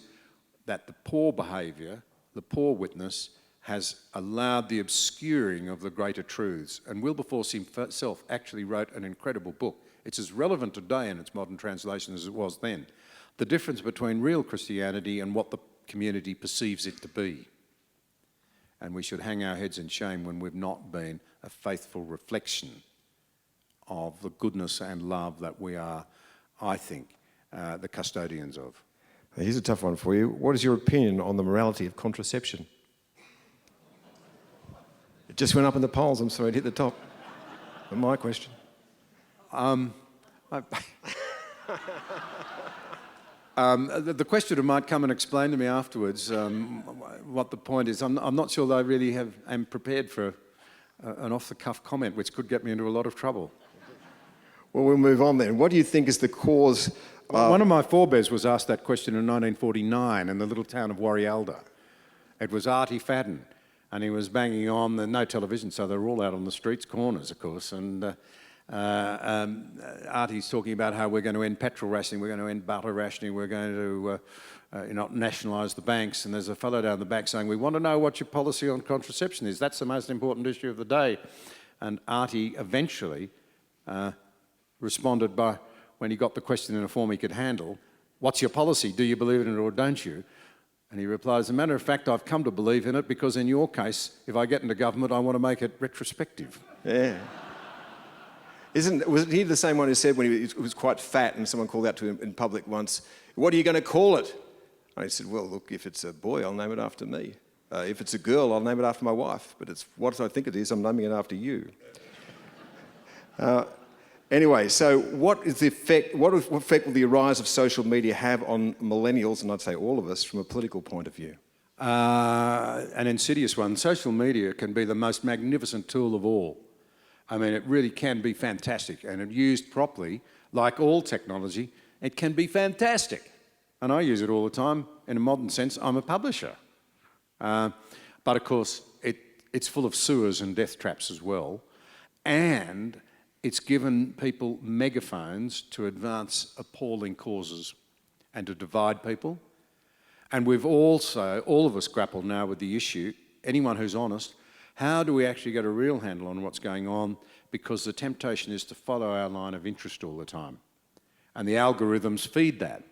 C: that the poor behaviour, the poor witness, has allowed the obscuring of the greater truths. And Wilberforce himself actually wrote an incredible book. It's as relevant today in its modern translation as it was then. The difference between real Christianity and what the community perceives it to be. And we should hang our heads in shame when we've not been a faithful reflection of the goodness and love that we are, I think, the custodians of.
D: Here's a tough one for you. What is your opinion on the morality of contraception? It just went up in the polls. I'm sorry, it hit the top. But my question.
C: The questioner might come and explain to me afterwards what the point is. I'm not sure that I really am prepared for an off-the-cuff comment, which could get me into a lot of trouble.
D: Well, we'll move on then. What do you think is the cause?
C: One of my forebears was asked that question in 1949 in the little town of Warialda. It was Artie Fadden, and he was banging on. No television, so they were all out on the streets, corners, of course, and Artie's talking about how we're going to end petrol rationing, we're going to end butter rationing, we're going to nationalise the banks, and there's a fellow down the back saying, we want to know what your policy on contraception is. That's the most important issue of the day. And Artie eventually responded by, when he got the question in a form he could handle, what's your policy? Do you believe in it or don't you? And he replied, as a matter of fact, I've come to believe in it because in your case, if I get into government, I want to make it retrospective.
D: Yeah. Was he the same one who said when he was quite fat and someone called out to him in public once, what are you going to call it? And he said, well, look, if it's a boy, I'll name it after me. If it's a girl, I'll name it after my wife. But it's what I think it is, I'm naming it after you. Anyway, so what effect will the rise of social media have on millennials, and I'd say all of us, from a political point of view?
C: An insidious one. Social media can be the most magnificent tool of all. I mean, it really can be fantastic, and if used properly, like all technology, it can be fantastic. And I use it all the time. In a modern sense, I'm a publisher. But of course, it's full of sewers and death traps as well. And it's given people megaphones to advance appalling causes and to divide people. And we've also, all of us grapple now with the issue, anyone who's honest, how do we actually get a real handle on what's going on? Because the temptation is to follow our line of interest all the time. And the algorithms feed that.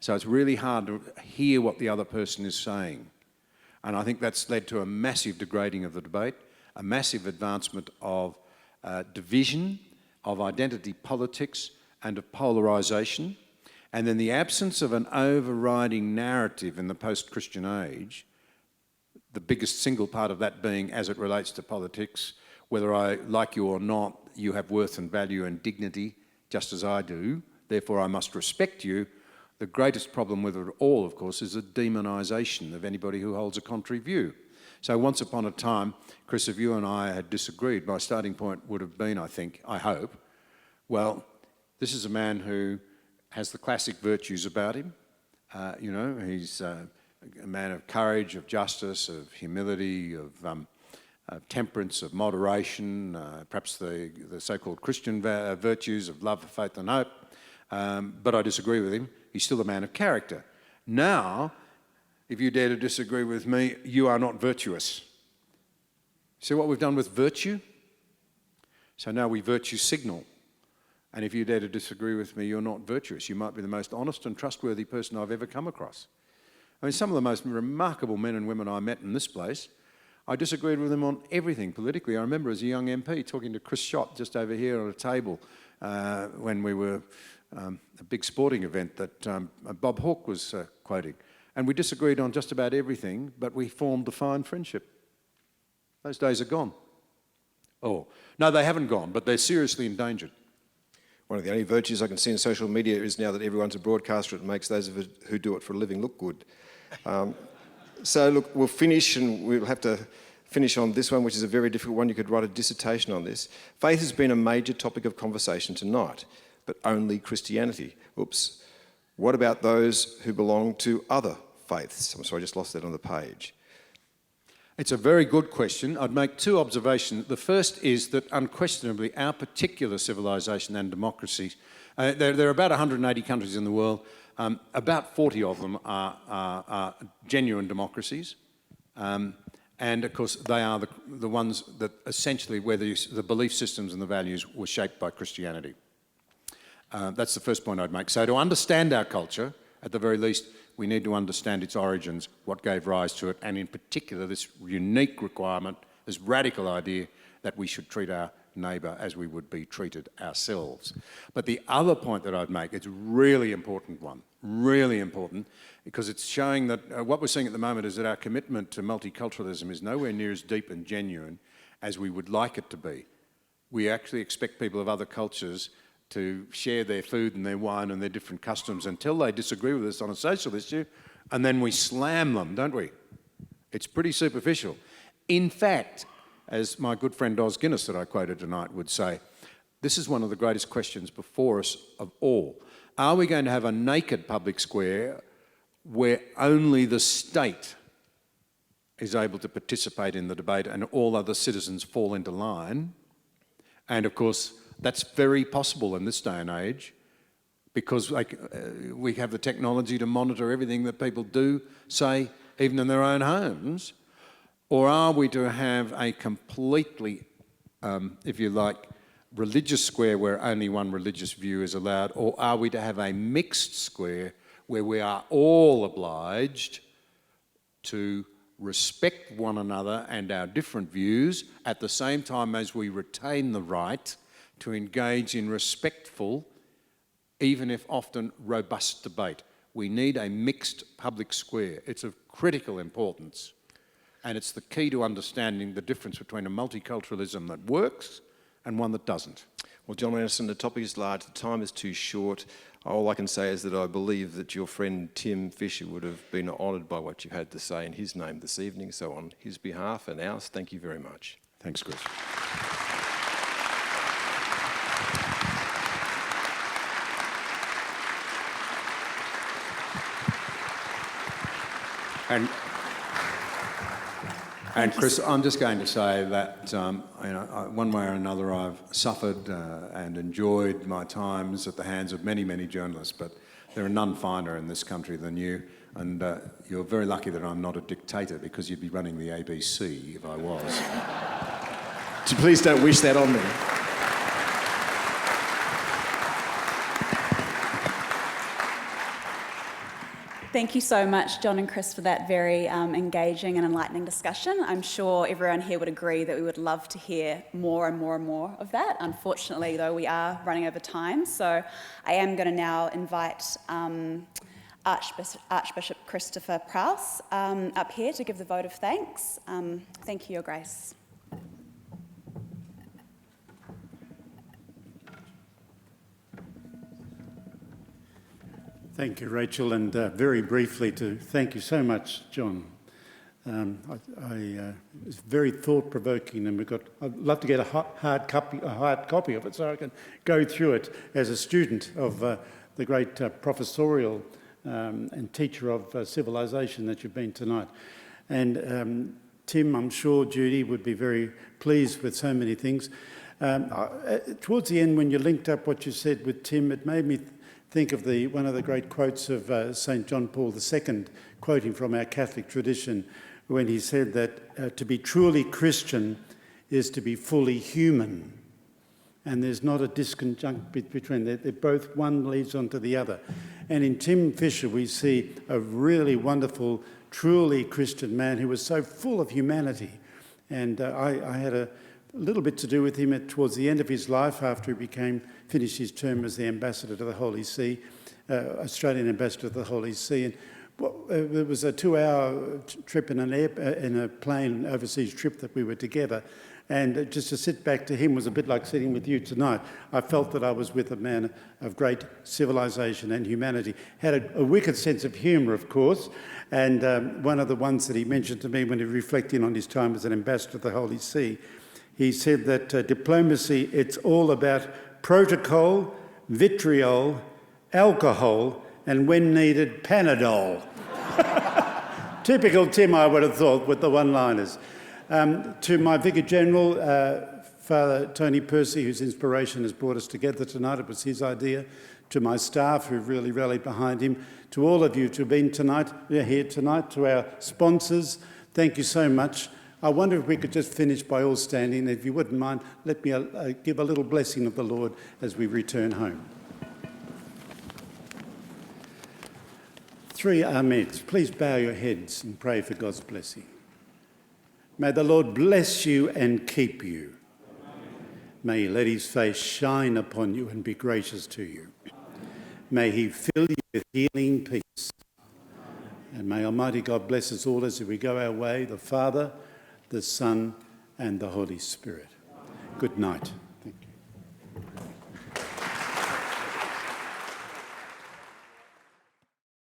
C: So it's really hard to hear what the other person is saying. And I think that's led to a massive degrading of the debate, a massive advancement of division, of identity politics, and of polarisation. And then the absence of an overriding narrative in the post-Christian age, the biggest single part of that being as it relates to politics, whether I like you or not, you have worth and value and dignity, just as I do, therefore I must respect you. The greatest problem with it all, of course, is the demonisation of anybody who holds a contrary view. So once upon a time, Chris, if you and I had disagreed, my starting point would have been, I think, I hope, well, this is a man who has the classic virtues about him. He's a man of courage, of justice, of humility, of temperance, of moderation, perhaps the so-called Christian virtues of love, faith and hope. But I disagree with him. He's still a man of character. Now, if you dare to disagree with me, you are not virtuous. See what we've done with virtue? So now we virtue signal. And if you dare to disagree with me, you're not virtuous. You might be the most honest and trustworthy person I've ever come across. I mean, some of the most remarkable men and women I met in this place, I disagreed with them on everything politically. I remember as a young MP talking to Chris Schott just over here on a table when we were a big sporting event that Bob Hawke was quoting. And we disagreed on just about everything, but we formed a fine friendship. Those days are gone. Oh, no, they haven't gone, but they're seriously endangered.
D: One of the only virtues I can see in social media is now that everyone's a broadcaster, it makes those of us who do it for a living look good. So look, we'll finish, and we'll have to finish on this one, which is a very difficult one. You could write a dissertation on this. Faith has been a major topic of conversation tonight, but only Christianity. Oops. What about those who belong to other faiths? I'm sorry, I just lost that on the page.
C: It's a very good question. I'd make two observations. The first is that unquestionably our particular civilization and democracy, there are about 180 countries in the world. About 40 of them are genuine democracies. And of course, they are the ones that essentially where the belief systems and the values were shaped by Christianity. That's the first point I'd make. So to understand our culture, at the very least, we need to understand its origins, what gave rise to it, and in particular this unique requirement, this radical idea that we should treat our neighbour as we would be treated ourselves. But the other point that I'd make, it's a really important one, really important, because it's showing that what we're seeing at the moment is that our commitment to multiculturalism is nowhere near as deep and genuine as we would like it to be. We actually expect people of other cultures to share their food and their wine and their different customs until they disagree with us on a social issue, and then we slam them, don't we? It's pretty superficial. In fact, as my good friend Os Guinness that I quoted tonight would say, this is one of the greatest questions before us of all. Are we going to have a naked public square where only the state is able to participate in the debate and all other citizens fall into line? And of course, that's very possible in this day and age because we have the technology to monitor everything that people do, say, even in their own homes. Or are we to have a completely, if you like, religious square where only one religious view is allowed? Or are we to have a mixed square where we are all obliged to respect one another and our different views at the same time as we retain the right to engage in respectful, even if often robust debate? We need a mixed public square. It's of critical importance. And it's the key to understanding the difference between a multiculturalism that works and one that doesn't.
D: Well, John Anderson, the topic is large, the time is too short. All I can say is that I believe that your friend Tim Fischer would have been honoured by what you had to say in his name this evening. So on his behalf and ours, thank you very much.
C: Thanks, Chris. And Chris, I'm just going to say that one way or another I've suffered and enjoyed my times at the hands of many, many journalists, but there are none finer in this country than you, and you're very lucky that I'm not a dictator because you'd be running the ABC if I was.
D: Please don't wish that on me.
A: Thank you so much, John and Chris, for that very engaging and enlightening discussion. I'm sure everyone here would agree that we would love to hear more and more and more of that. Unfortunately, though, we are running over time, so I am going to now invite Archbishop Christopher Prowse up here to give the vote of thanks. Thank you, Your Grace.
E: Thank you, Rachel, and very briefly to thank you so much, John. It was very thought-provoking, and I'd love to get a hard copy of it so I can go through it as a student of the great professorial and teacher of civilization that you've been tonight. And Tim, I'm sure Judy would be very pleased with so many things. Towards the end, when you linked up what you said with Tim, it made me think of one of the great quotes of St. John Paul II, quoting from our Catholic tradition, when he said that to be truly Christian is to be fully human. And there's not a disconjunct between them. They're both, one leads on to the other. And in Tim Fischer, we see a really wonderful, truly Christian man who was so full of humanity. And I had a little bit to do with him towards the end of his life after he finished his term as the ambassador to the Holy See, Australian ambassador to the Holy See. And it was a 2-hour trip in a plane, overseas trip that we were together. And just to sit back to him was a bit like sitting with you tonight. I felt that I was with a man of great civilization and humanity. Had a wicked sense of humour, of course, and one of the ones that he mentioned to me when he was reflecting on his time as an ambassador of the Holy See, he said that diplomacy, it's all about protocol, vitriol, alcohol, and when needed, Panadol. Typical Tim, I would have thought, with the one-liners. To my Vicar General, Father Tony Percy, whose inspiration has brought us together tonight, it was his idea. To my staff, who've really rallied behind him. To all of you who've been here tonight, to our sponsors, thank you so much. I wonder if we could just finish by all standing. If you wouldn't mind, let me give a little blessing of the Lord as we return home. 3 amens. Please bow your heads and pray for God's blessing. May the Lord bless you and keep you. May he let his face shine upon you and be gracious to you. May he fill you with healing peace. And may Almighty God bless us all as we go our way, the Father, the Son, and the Holy Spirit. Good night.